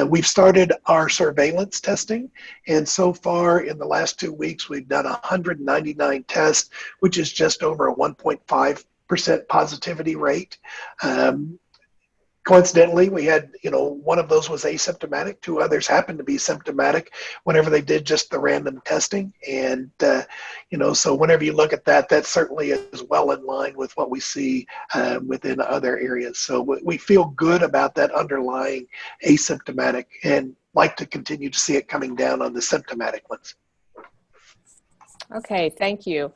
We've started our surveillance testing, and so far in the last 2 weeks we've done 199 tests, which is just over a 1.5% positivity rate. Coincidentally, we had, one of those was asymptomatic. 2 others happened to be symptomatic whenever they did just the random testing. And, so whenever you look at that, that certainly is well in line with what we see within other areas. So we feel good about that underlying asymptomatic and like to continue to see it coming down on the symptomatic ones. Okay, thank you.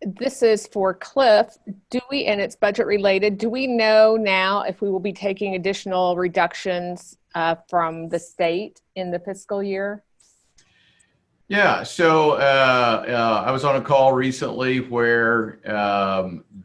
This is for Clif. And it's budget related, do we know now if we will be taking additional reductions from the state in the fiscal year? Yeah, so I was on a call recently where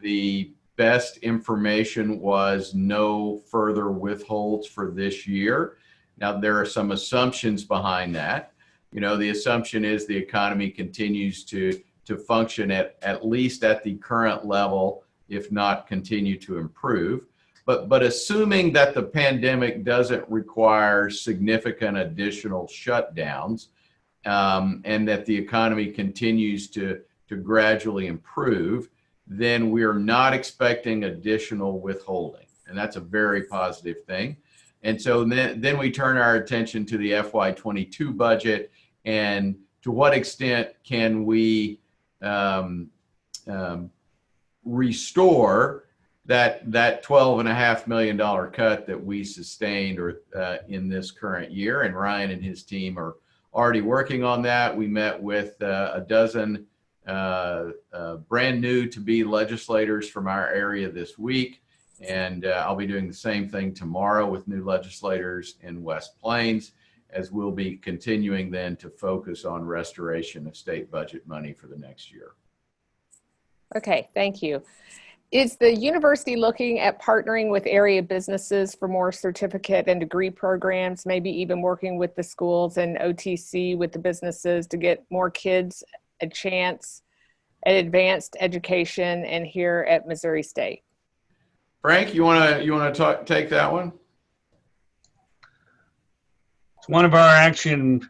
the best information was no further withholds for this year. Now, there are some assumptions behind that. The assumption is the economy continues to function at least at the current level, if not continue to improve. But assuming that the pandemic doesn't require significant additional shutdowns and that the economy continues to gradually improve, then we're not expecting additional withholding. And that's a very positive thing. And so then we turn our attention to the FY22 budget, and to what extent can we restore that $12.5 million cut that we sustained in this current year. And Ryan and his team are already working on that. We met with a dozen brand new to be legislators from our area this week. And I'll be doing the same thing tomorrow with new legislators in West Plains, as we'll be continuing then to focus on restoration of state budget money for the next year. Okay, thank you. Is the university looking at partnering with area businesses for more certificate and degree programs, maybe even working with the schools and OTC with the businesses to get more kids a chance at advanced education and here at Missouri State? Frank, you want to take that one? one of our action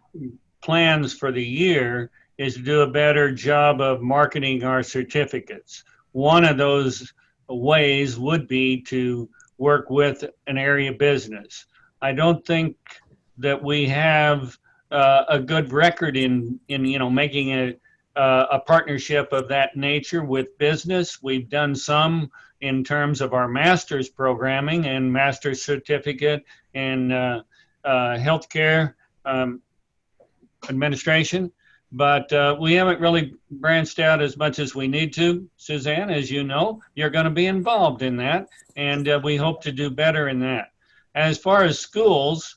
plans for the year is to do a better job of marketing our certificates. One of those ways would be to work with an area business. I don't think that we have a good record in making a partnership of that nature with business. We've done some in terms of our master's programming and master's certificate in healthcare administration, but we haven't really branched out as much as we need to. Suzanne, as you know, you're going to be involved in that, and we hope to do better in that. As far as schools,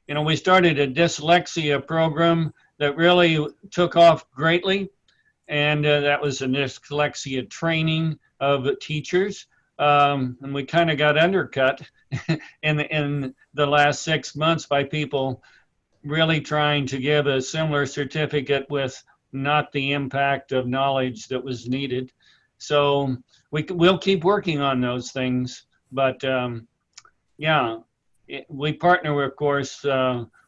we started a dyslexia program that really took off greatly, and that was a dyslexia training of teachers, and we kind of got undercut in the last 6 months by people really trying to give a similar certificate with not the impact of knowledge that was needed. So we'll keep working on those things, but we partner, of course,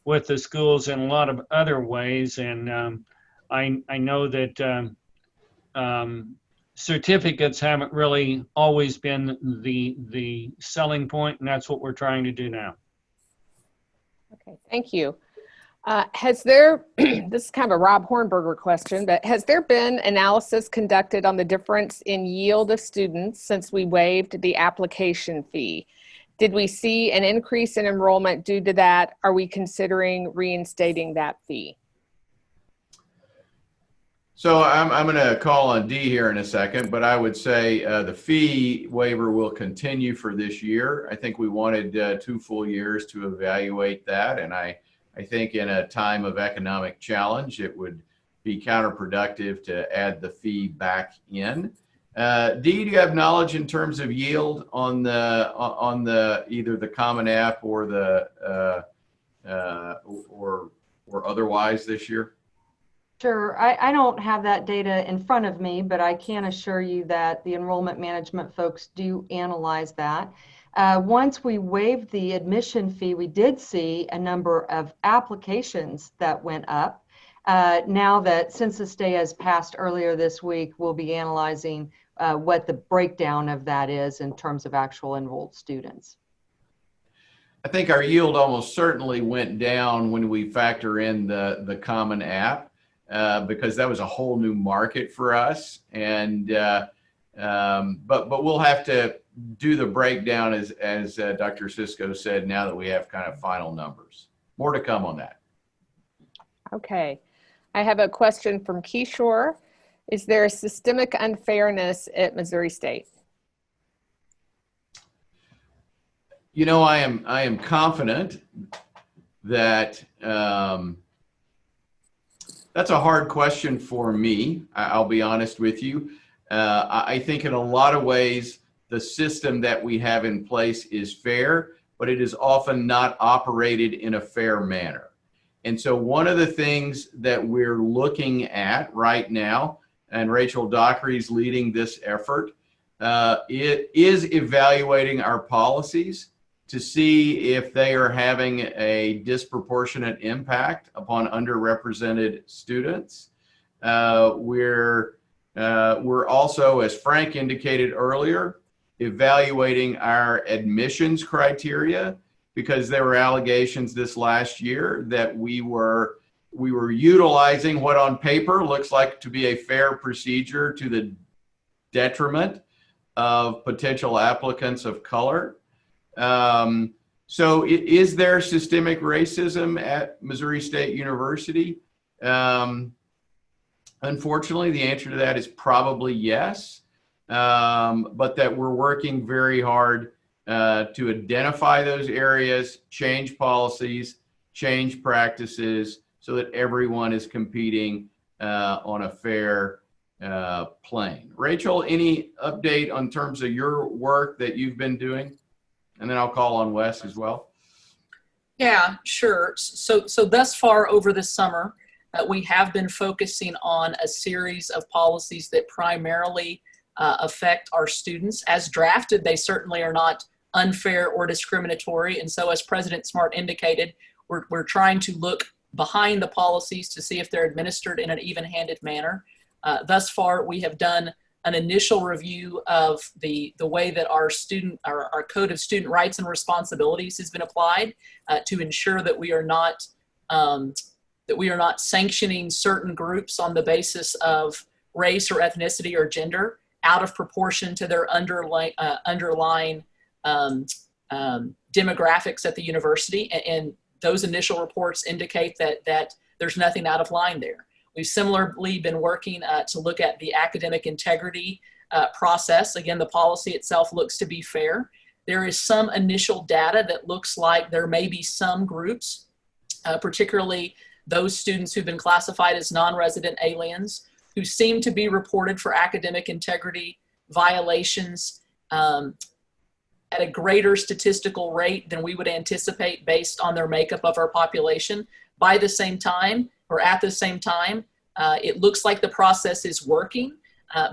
with the schools in a lot of other ways, and I know that certificates haven't really always been the selling point, and that's what we're trying to do now. Okay, thank you. Has there, this is kind of a Rob Hornberger question, but has there been analysis conducted on the difference in yield of students since we waived the application fee? Did we see an increase in enrollment due to that? Are we considering reinstating that fee? So I'm going to call on Dee here in a second, but I would say the fee waiver will continue for this year. I think we wanted 2 full years to evaluate that, and I think in a time of economic challenge, it would be counterproductive to add the fee back in. Dee, do you have knowledge in terms of yield on the either the Common App or the or otherwise this year? Sure. I don't have that data in front of me, but I can assure you that the enrollment management folks do analyze that. Once we waived the admission fee, we did see a number of applications that went up. Now that Census Day has passed earlier this week, we'll be analyzing what the breakdown of that is in terms of actual enrolled students. I think our yield almost certainly went down when we factor in the Common App because that was a whole new market for us. And but we'll have to do the breakdown as Dr. Cisco said, now that we have kind of final numbers. More to come on that. Okay. I have a question from Kishore. Is there a systemic unfairness at Missouri State? I am confident that that's a hard question for me. I'll be honest with you. I think in a lot of ways, the system that we have in place is fair, but it is often not operated in a fair manner. And so one of the things that we're looking at right now, and Rachel Dockery's leading this effort, it is evaluating our policies to see if they are having a disproportionate impact upon underrepresented students. We're also, as Frank indicated earlier, evaluating our admissions criteria because there were allegations this last year that we were utilizing what on paper looks like to be a fair procedure to the detriment of potential applicants of color. So is there systemic racism at Missouri State University? Unfortunately, the answer to that is probably yes, but that we're working very hard to identify those areas, change policies, change practices so that everyone is competing on a fair plane. Rachel, any update on terms of your work that you've been doing? And then I'll call on Wes as well. Yeah, sure. So thus far over the summer, we have been focusing on a series of policies that primarily affect our students. As drafted, they certainly are not unfair or discriminatory. And so as President Smart indicated, we're trying to look behind the policies to see if they're administered in an even-handed manner. Thus far, we have done an initial review of the way that our Code of Student Rights and Responsibilities has been applied to ensure that we are not sanctioning certain groups on the basis of race or ethnicity or gender out of proportion to their underlying demographics at the university. And those initial reports indicate that there's nothing out of line there. We've similarly been working to look at the academic integrity process. Again, the policy itself looks to be fair. There is some initial data that looks like there may be some groups, particularly those students who've been classified as non-resident aliens, who seem to be reported for academic integrity violations at a greater statistical rate than we would anticipate based on their makeup of our population. By the same time, or at the same time, it looks like the process is working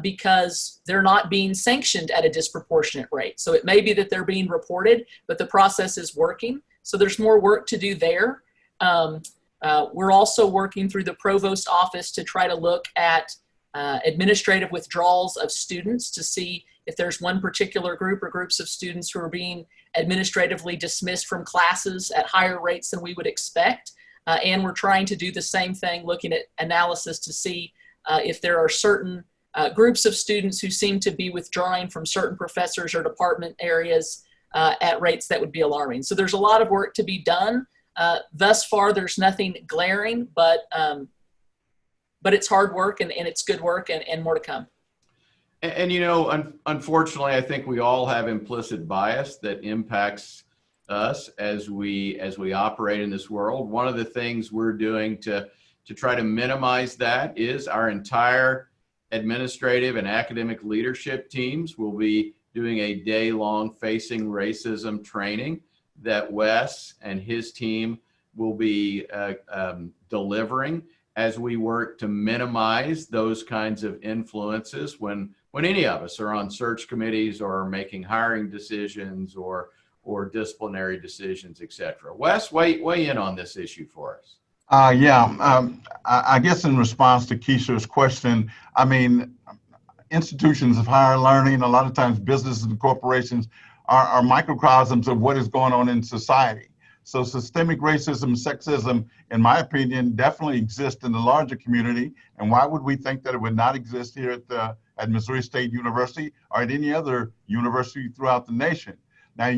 because they're not being sanctioned at a disproportionate rate. So it may be that they're being reported, but the process is working. So there's more work to do there. We're also working through the Provost office to try to look at administrative withdrawals of students to see if there's one particular group or groups of students who are being administratively dismissed from classes at higher rates than we would expect. And we're trying to do the same thing, looking at analysis to see if there are certain groups of students who seem to be withdrawing from certain professors or department areas at rates that would be alarming. So there's a lot of work to be done. Thus far, there's nothing glaring, but it's hard work and it's good work and more to come. And you know, unfortunately, I think we all have implicit bias that impacts us as we operate in this world. One of the things we're doing to try to minimize that is our entire administrative and academic leadership teams will be doing a day-long facing racism training that Wes and his team will be delivering as we work to minimize those kinds of influences when any of us are on search committees or making hiring decisions or disciplinary decisions, et cetera. Wes, weigh in on this issue for us. I guess in response to Keisha's question, I mean, institutions of higher learning, a lot of times businesses and corporations are microcosms of what is going on in society. So systemic racism, sexism, in my opinion, definitely exist in the larger community. And why would we think that it would not exist here at Missouri State University or at any other university throughout the nation? Now,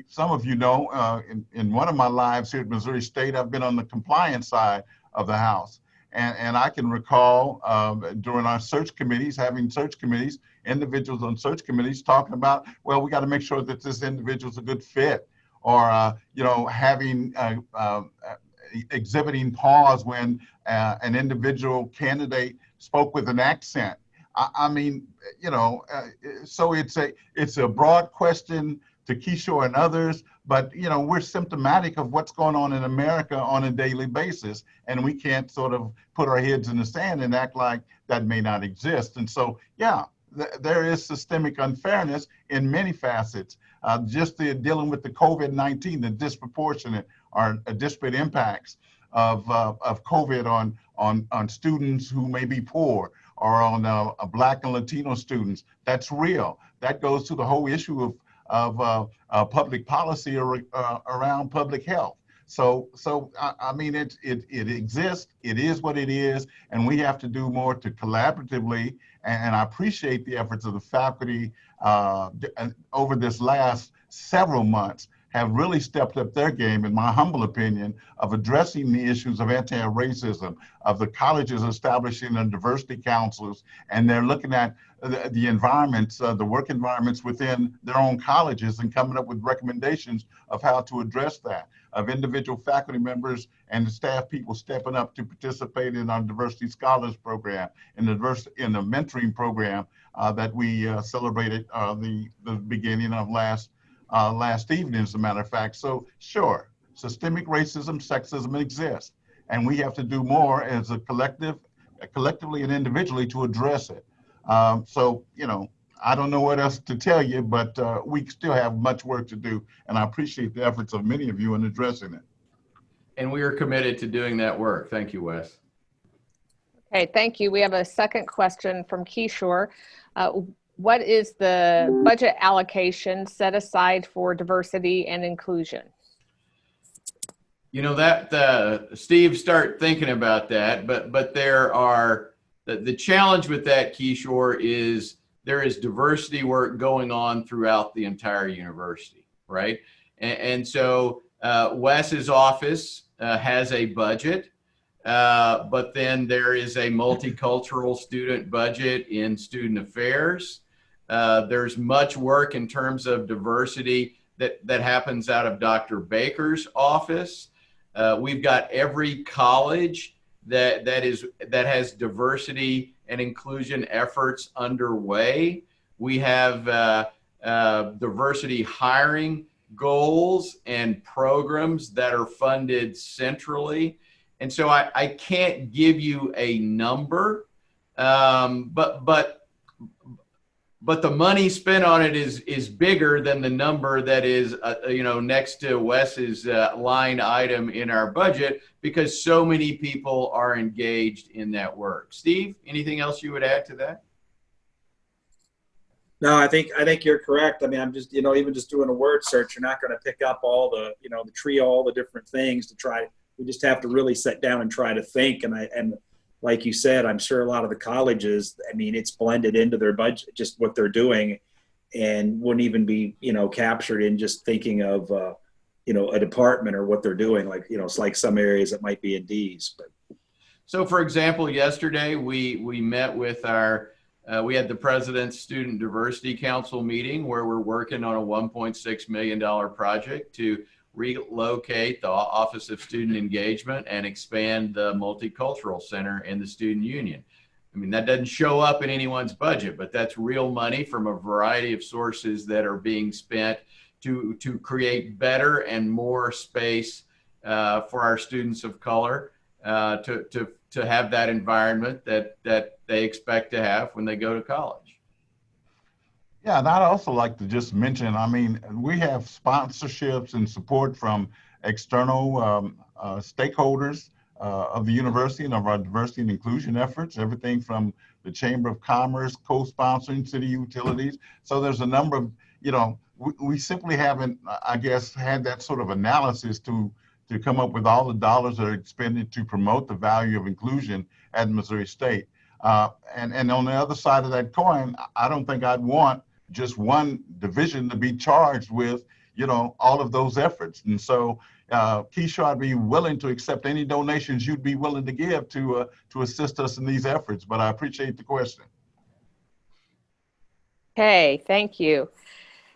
some of you know, in one of my lives here at Missouri State, I've been on the compliance side of the house. And I can recall during our search committees, having search committees, individuals on search committees talking about, well, we got to make sure that this individual's a good fit, or you know, having exhibiting pause when an individual candidate spoke with an accent. I mean, you know, so it's a broad question to Keisha and others, but you know, we're symptomatic of what's going on in America on a daily basis, and we can't sort of put our heads in the sand and act like that may not exist. And so, yeah, there is systemic unfairness in many facets. Just dealing with the COVID-19, the disproportionate or disparate impacts of COVID on students who may be poor, or on Black and Latino students. That's real. That goes to the whole issue of public policy around public health. So I mean, it exists. It is what it is, and we have to do more to collaboratively. And I appreciate the efforts of the faculty over this last several months have really stepped up their game, in my humble opinion, of addressing the issues of anti-racism, of the colleges establishing their diversity councils, and they're looking at the environments, the work environments within their own colleges, and coming up with recommendations of how to address that, of individual faculty members and the staff people stepping up to participate in our Diversity Scholars Program, in the mentoring program that we celebrated the beginning of last evening, as a matter of fact. So sure, systemic racism, sexism exists, and we have to do more as a collectively and individually to address it. So, you know, I don't know what else to tell you, but we still have much work to do, and I appreciate the efforts of many of you in addressing it. and we are committed to doing that work. Thank you, Wes. Okay, thank you. We have a second question from Kishore. What is the budget allocation set aside for diversity and inclusion? You know, that Steve, start thinking about that, but there are the challenge with that, Kishore, is there is diversity work going on throughout the entire university, right? And so Wes's office has a budget, but then there is a multicultural student budget in student affairs. There's much work in terms of diversity that happens out of Dr. Baker's office. We've got every college that has diversity and inclusion efforts underway. We have diversity hiring goals and programs that are funded centrally. And so I can't give you a number, but the money spent on it is bigger than the number that is next to Wes's line item in our budget, because so many people are engaged in that work. Steve, anything else you would add to that? No, I think you're correct. I mean, I'm just, even just doing a word search, you're not going to pick up all the, the trio, all the different things to try. We just have to really sit down and try to think. And like you said, I'm sure a lot of the colleges, I mean, it's blended into their budget, just what they're doing, and wouldn't even be, captured in just thinking of, a department or what they're doing. Like, it's like some areas that might be in D's. But so, for example, yesterday we met with we had the President's Student Diversity Council meeting where we're working on a $1.6 million project to relocate the Office of Student Engagement and expand the Multicultural Center in the Student Union. I mean, that doesn't show up in anyone's budget, but that's real money from a variety of sources that are being spent to create better and more space for our students of color to have that environment that they expect to have when they go to college. Yeah, and I'd also like to just mention, I mean, we have sponsorships and support from external stakeholders of the university and of our diversity and inclusion efforts, everything from the Chamber of Commerce, co-sponsoring city utilities. So there's a number of, we simply haven't, I guess, had that sort of analysis to come up with all the dollars that are expended to promote the value of inclusion at Missouri State. And on the other side of that coin, I don't think I'd want just one division to be charged with, all of those efforts. And so, Keisha, I'd be willing to accept any donations you'd be willing to give to assist us in these efforts, but I appreciate the question. Okay, thank you.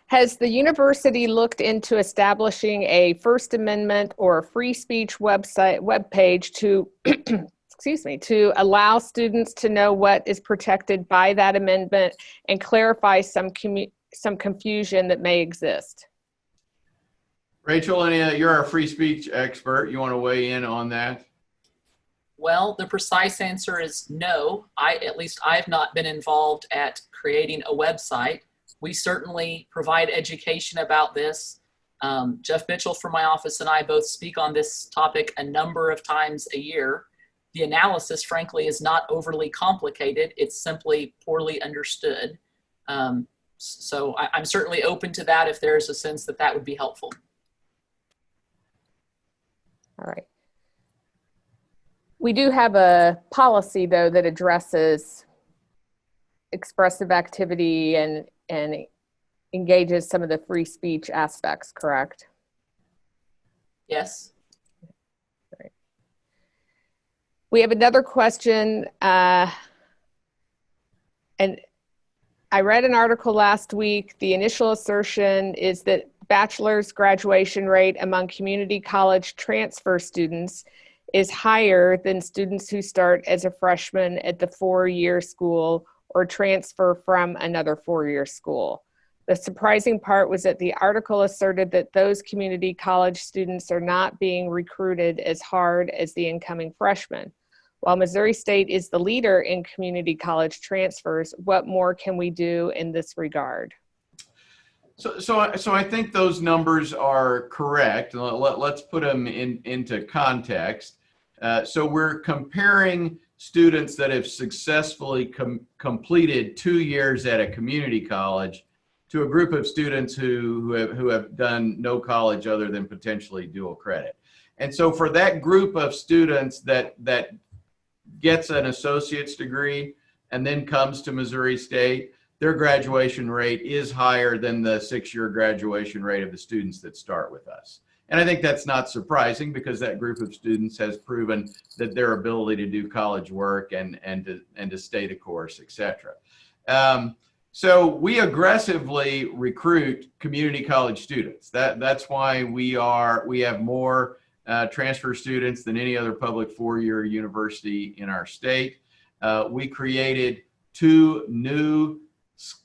Has the university looked into establishing a First Amendment or free speech webpage to to allow students to know what is protected by that amendment and clarify some confusion that may exist? Rachel, you're our free speech expert. You want to weigh in on that? Well, the precise answer is no. At least I've not been involved at creating a website. We certainly provide education about this. Jeff Mitchell from my office and I both speak on this topic a number of times a year. The analysis, frankly, is not overly complicated. It's simply poorly understood. So I'm certainly open to that if there's a sense that that would be helpful. All right. We do have a policy, though, that addresses expressive activity and engages some of the free speech aspects, correct? Yes. Right. We have another question, and I read an article last week. The initial assertion is that bachelor's graduation rate among community college transfer students is higher than students who start as a freshman at the four-year school or transfer from another four-year school. The surprising part was that the article asserted that those community college students are not being recruited as hard as the incoming freshmen. While Missouri State is the leader in community college transfers, what more can we do in this regard? So I think those numbers are correct. Let's put them into context. So we're comparing students that have successfully completed 2 years at a community college to a group of students who have done no college other than potentially dual credit. And so for that group of students that gets an associate's degree and then comes to Missouri State, their graduation rate is higher than the 6-year graduation rate of the students that start with us. And I think that's not surprising because that group of students has proven that their ability to do college work and to stay the course, et cetera. So we aggressively recruit community college students. That's why we have more transfer students than any other public 4-year university in our state. We created 2 new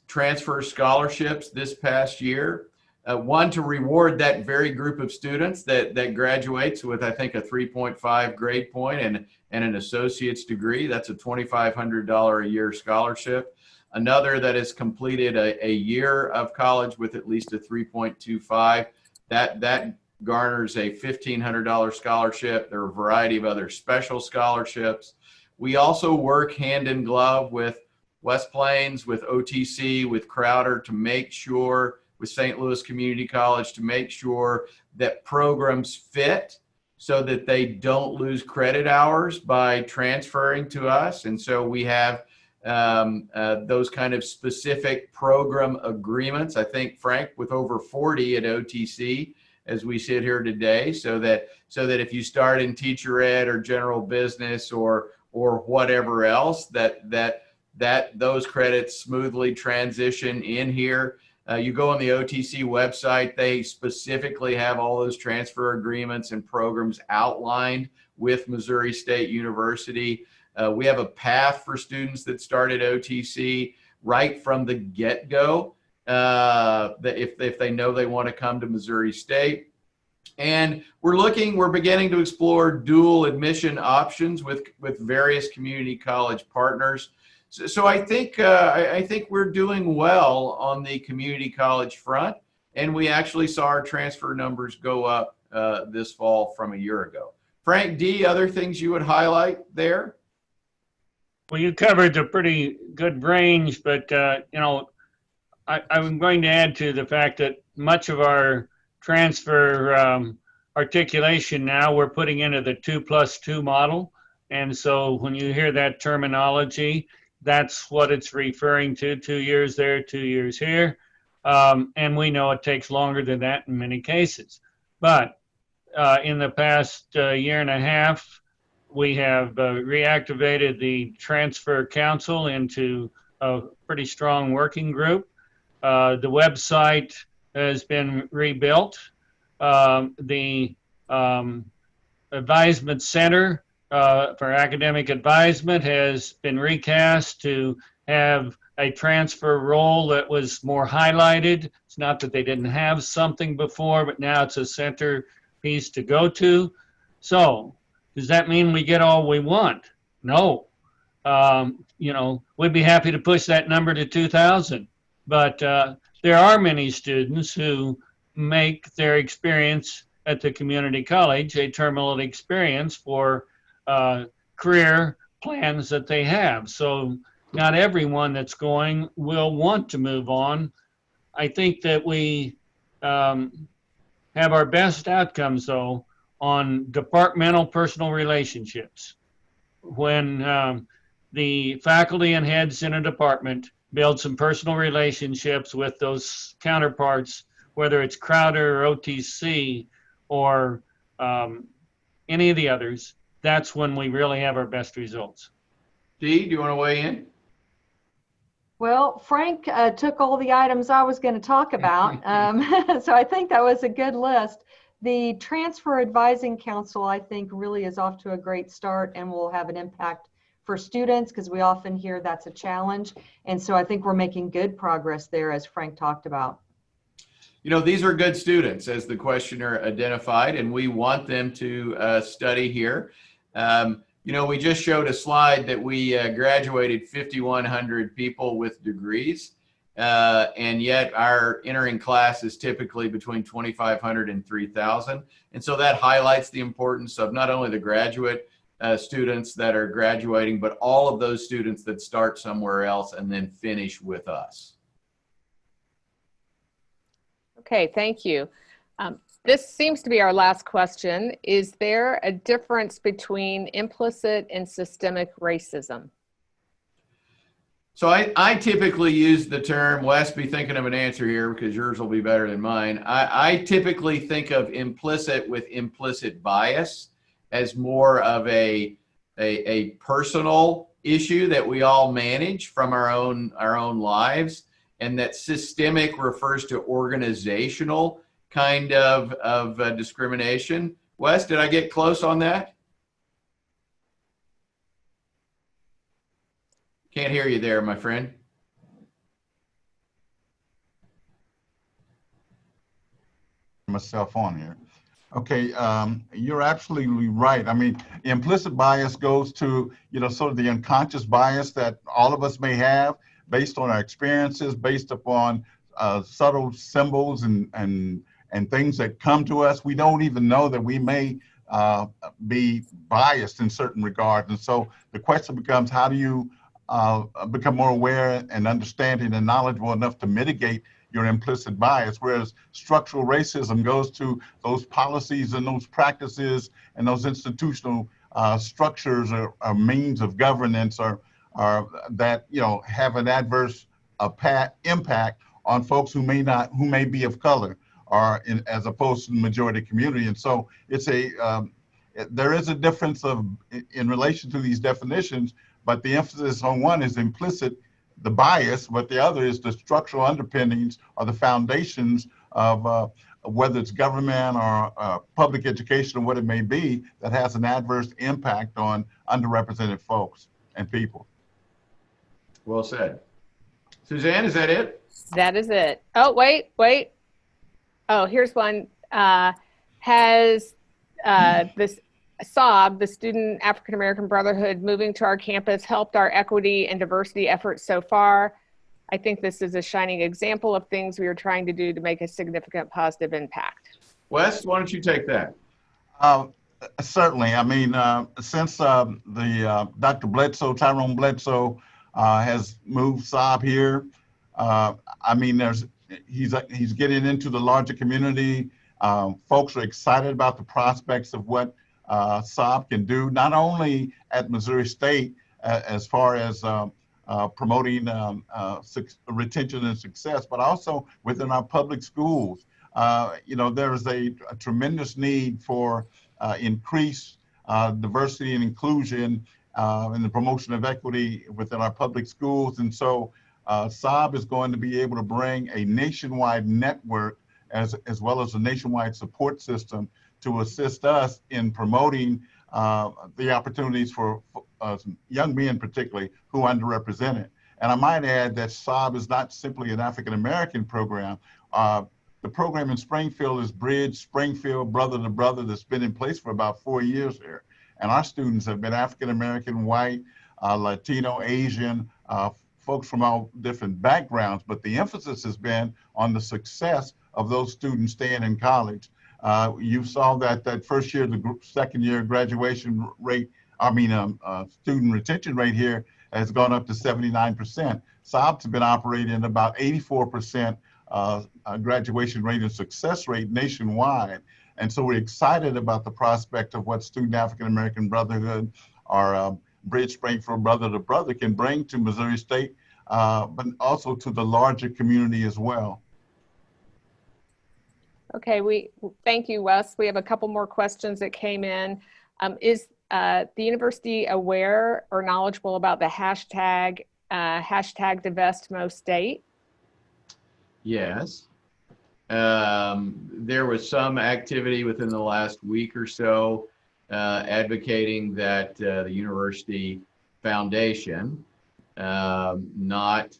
transfer scholarships this past year. One to reward that very group of students that graduates with, I think, a 3.5 grade point and an associate's degree. That's a $2,500 a year scholarship. Another that has completed a year of college with at least a 3.25. That garners a $1,500 scholarship. There are a variety of other special scholarships. We also work hand in glove with West Plains, with OTC, with Crowder to make sure, with St. Louis Community College, to make sure that programs fit so that they don't lose credit hours by transferring to us. And so we have those kind of specific program agreements. I think, Frank, with over 40 at OTC as we sit here today, so that if you start in teacher ed or general business or whatever else, that those credits smoothly transition in here. You go on the OTC website, they specifically have all those transfer agreements and programs outlined with Missouri State University. We have a path for students that start at OTC right from the get-go, that if they know they want to come to Missouri State. And we're beginning to explore dual admission options with various community college partners. So I think we're doing well on the community college front, and we actually saw our transfer numbers go up this fall from a year ago. Frank D., other things you would highlight there? Well, you covered a pretty good range, but I'm going to add to the fact that much of our transfer articulation now we're putting into the 2+2 model, and so when you hear that terminology, that's what it's referring to: 2 years there, 2 years here. And we know it takes longer than that in many cases. But in the past year and a half, we have reactivated the Transfer Council into a pretty strong working group. The website has been rebuilt. The Advisement Center for Academic Advisement has been recast to have a transfer role that was more highlighted. It's not that they didn't have something before, but now it's a centerpiece to go to. So does that mean we get all we want? No. We'd be happy to push that number to 2,000, but there are many students who make their experience at the community college a terminal experience for career plans that they have. So not everyone that's going will want to move on. I think that we have our best outcomes, though, on departmental personal relationships. When the faculty and heads in a department build some personal relationships with those counterparts, whether it's Crowder or OTC or any of the others, that's when we really have our best results. Dee, do you want to weigh in? Well, Frank took all the items I was going to talk about, so I think that was a good list. The Transfer Advising Council, I think, really is off to a great start and will have an impact for students, because we often hear that's a challenge. And so I think we're making good progress there, as Frank talked about. These are good students, as the questioner identified, and we want them to study here. We just showed a slide that we graduated 5,100 people with degrees. and yet our entering class is typically between 2,500 and 3,000. And so that highlights the importance of not only the graduate students that are graduating, but all of those students that start somewhere else and then finish with us. Okay, thank you. This seems to be our last question. Is there a difference between implicit and systemic racism? So I typically use the term, Wes, be thinking of an answer here because yours will be better than mine. I typically think of implicit with implicit bias as more of a personal issue that we all manage from our own lives, and that systemic refers to organizational kind of discrimination. Wes, did I get close on that? Can't hear you there, my friend. Myself on here. Okay, you're absolutely right. I mean, implicit bias goes to, sort of the unconscious bias that all of us may have based on our experiences, based upon subtle symbols and things that come to us. We don't even know that we may be biased in certain regards. And so the question becomes, how do you become more aware and understanding and knowledgeable enough to mitigate your implicit bias, whereas structural racism goes to those policies and those practices and those institutional structures or means of governance or that have an adverse impact on folks who may be of color or as opposed to the majority community. And so it's there is a difference in relation to these definitions, but the emphasis on one is implicit, the bias, but the other is the structural underpinnings or the foundations of whether it's government or public education or what it may be that has an adverse impact on underrepresented folks and people. Well said. Suzanne, is that it? That is it. Oh, wait. Oh, here's one. Has this SOB, the Student African American Brotherhood, moving to our campus helped our equity and diversity efforts so far? I think this is a shining example of things we are trying to do to make a significant positive impact. Wes, why don't you take that? Certainly. I mean, since Dr. Bledsoe, Tyrone Bledsoe, has moved SOB here, I mean, he's getting into the larger community. Folks are excited about the prospects of what SOB can do, not only at Missouri State as far as promoting retention and success, but also within our public schools. There is a tremendous need for increased diversity and inclusion and the promotion of equity within our public schools. And so SOB is going to be able to bring a nationwide network as well as a nationwide support system to assist us in promoting the opportunities for young men, particularly, who are underrepresented. And I might add that SOB is not simply an African-American program. The program in Springfield is Bridge Springfield Brother to Brother that's been in place for about 4 years here. And our students have been African-American, white, Latino, Asian, folks from all different backgrounds, but the emphasis has been on the success of those students staying in college. You saw that first year, the second year graduation rate, student retention rate here has gone up to 79%. SOB's been operating at about 84% graduation rate and success rate nationwide. And so we're excited about the prospect of what Student African American Brotherhood or Bridge Springfield Brother to Brother can bring to Missouri State, but also to the larger community as well. Okay, thank you, Wes. We have a couple more questions that came in. Is the university aware or knowledgeable about the hashtag #DivestMoState? Yes. There was some activity within the last week or so advocating that the university foundation not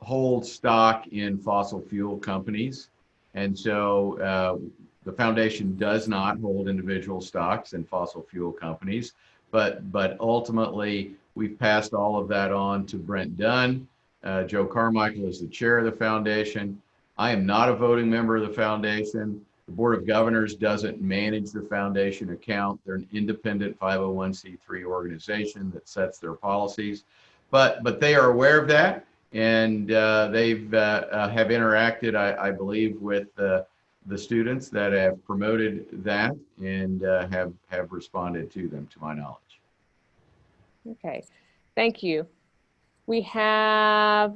hold stock in fossil fuel companies. And so the foundation does not hold individual stocks in fossil fuel companies, but ultimately we've passed all of that on to Brent Dunn. Joe Carmichael is the chair of the foundation. I am not a voting member of the foundation. The Board of Governors doesn't manage the foundation account. They're an independent 501c3 organization that sets their policies. But they are aware of that, and they've have interacted, I believe, with the students that have promoted that and have responded to them, to my knowledge. Okay, thank you. We have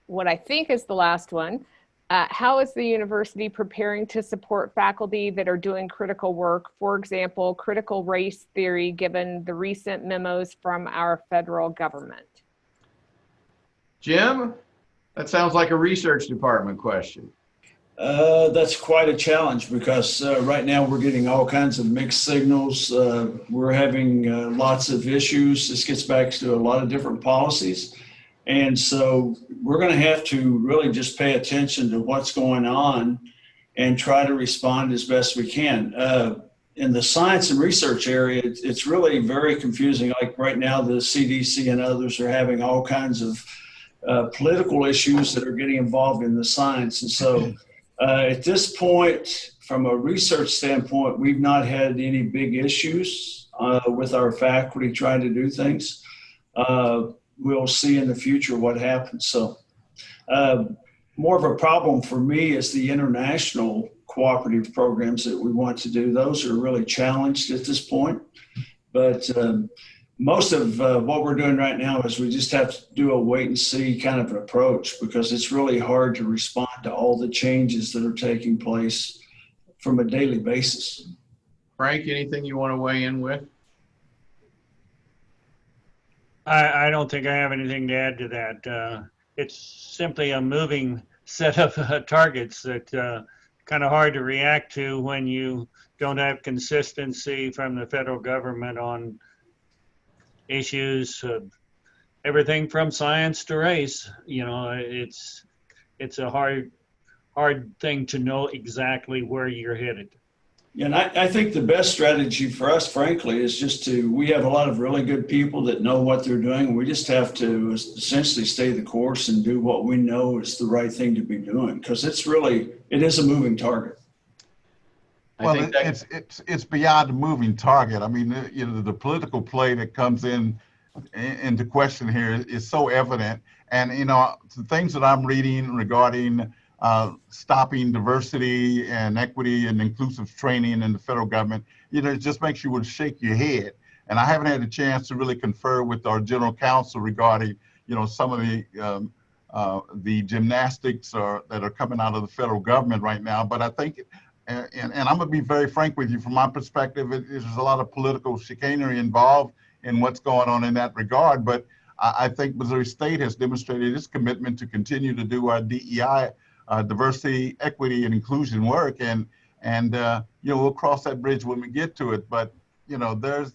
what I think is the last one. How is the university preparing to support faculty that are doing critical work, for example, critical race theory, given the recent memos from our federal government? Jim, that sounds like a research department question. That's quite a challenge because right now we're getting all kinds of mixed signals. We're having lots of issues. This gets back to a lot of different policies. And so we're going to have to really just pay attention to what's going on and try to respond as best we can. In the science and research area, it's really very confusing. Like right now, the CDC and others are having all kinds of political issues that are getting involved in the science. And so at this point, from a research standpoint, we've not had any big issues with our faculty trying to do things. We'll see in the future what happens. So more of a problem for me is the international cooperative programs that we want to do. Those are really challenged at this point. But most of what we're doing right now is we just have to do a wait and see kind of approach, because it's really hard to respond to all the changes that are taking place from a daily basis. Frank, anything you want to weigh in with? I don't think I have anything to add to that. It's simply a moving set of targets that kind of hard to react to when you don't have consistency from the federal government on issues, everything from science to race. You know, it's a hard thing to know exactly where you're headed. Yeah, and I think the best strategy for us, frankly, is just we have a lot of really good people that know what they're doing. We just have to essentially stay the course and do what we know is the right thing to be doing, because it is a moving target. Well, it's beyond a moving target. I mean, you know, the political play that comes into question here is so evident. And, you know, the things that I'm reading regarding stopping diversity and equity and inclusive training in the federal government, you know, it just makes you want to shake your head. And I haven't had a chance to really confer with our general counsel regarding, you know, some of the gymnastics that are coming out of the federal government right now. But I think, and I'm going to be very frank with you, from my perspective, there's a lot of political chicanery involved in what's going on in that regard. But I think Missouri State has demonstrated its commitment to continue to do our DEI, diversity, equity, and inclusion work, and you know, we'll cross that bridge when we get to it. But you know, there's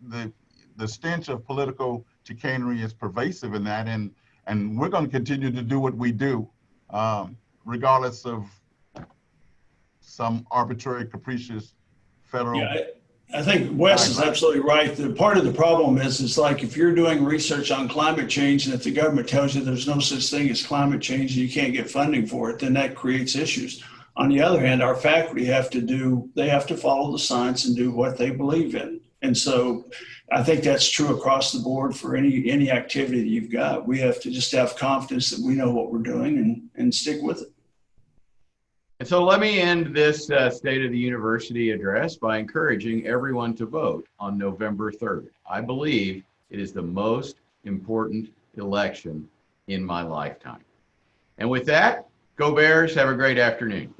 the stench of political chicanery is pervasive in that, and we're going to continue to do what we do, regardless of some arbitrary, capricious federal. Yeah, I think Wes is absolutely right. The part of the problem is, it's like if you're doing research on climate change and if the government tells you there's no such thing as climate change and you can't get funding for it, then that creates issues. On the other hand, our faculty have to follow the science and do what they believe in. And so I think that's true across the board for any activity that you've got. We have to just have confidence that we know what we're doing and stick with it. And so let me end this State of the University address by encouraging everyone to vote on November 3rd. I believe it is the most important election in my lifetime. And with that, go Bears, have a great afternoon.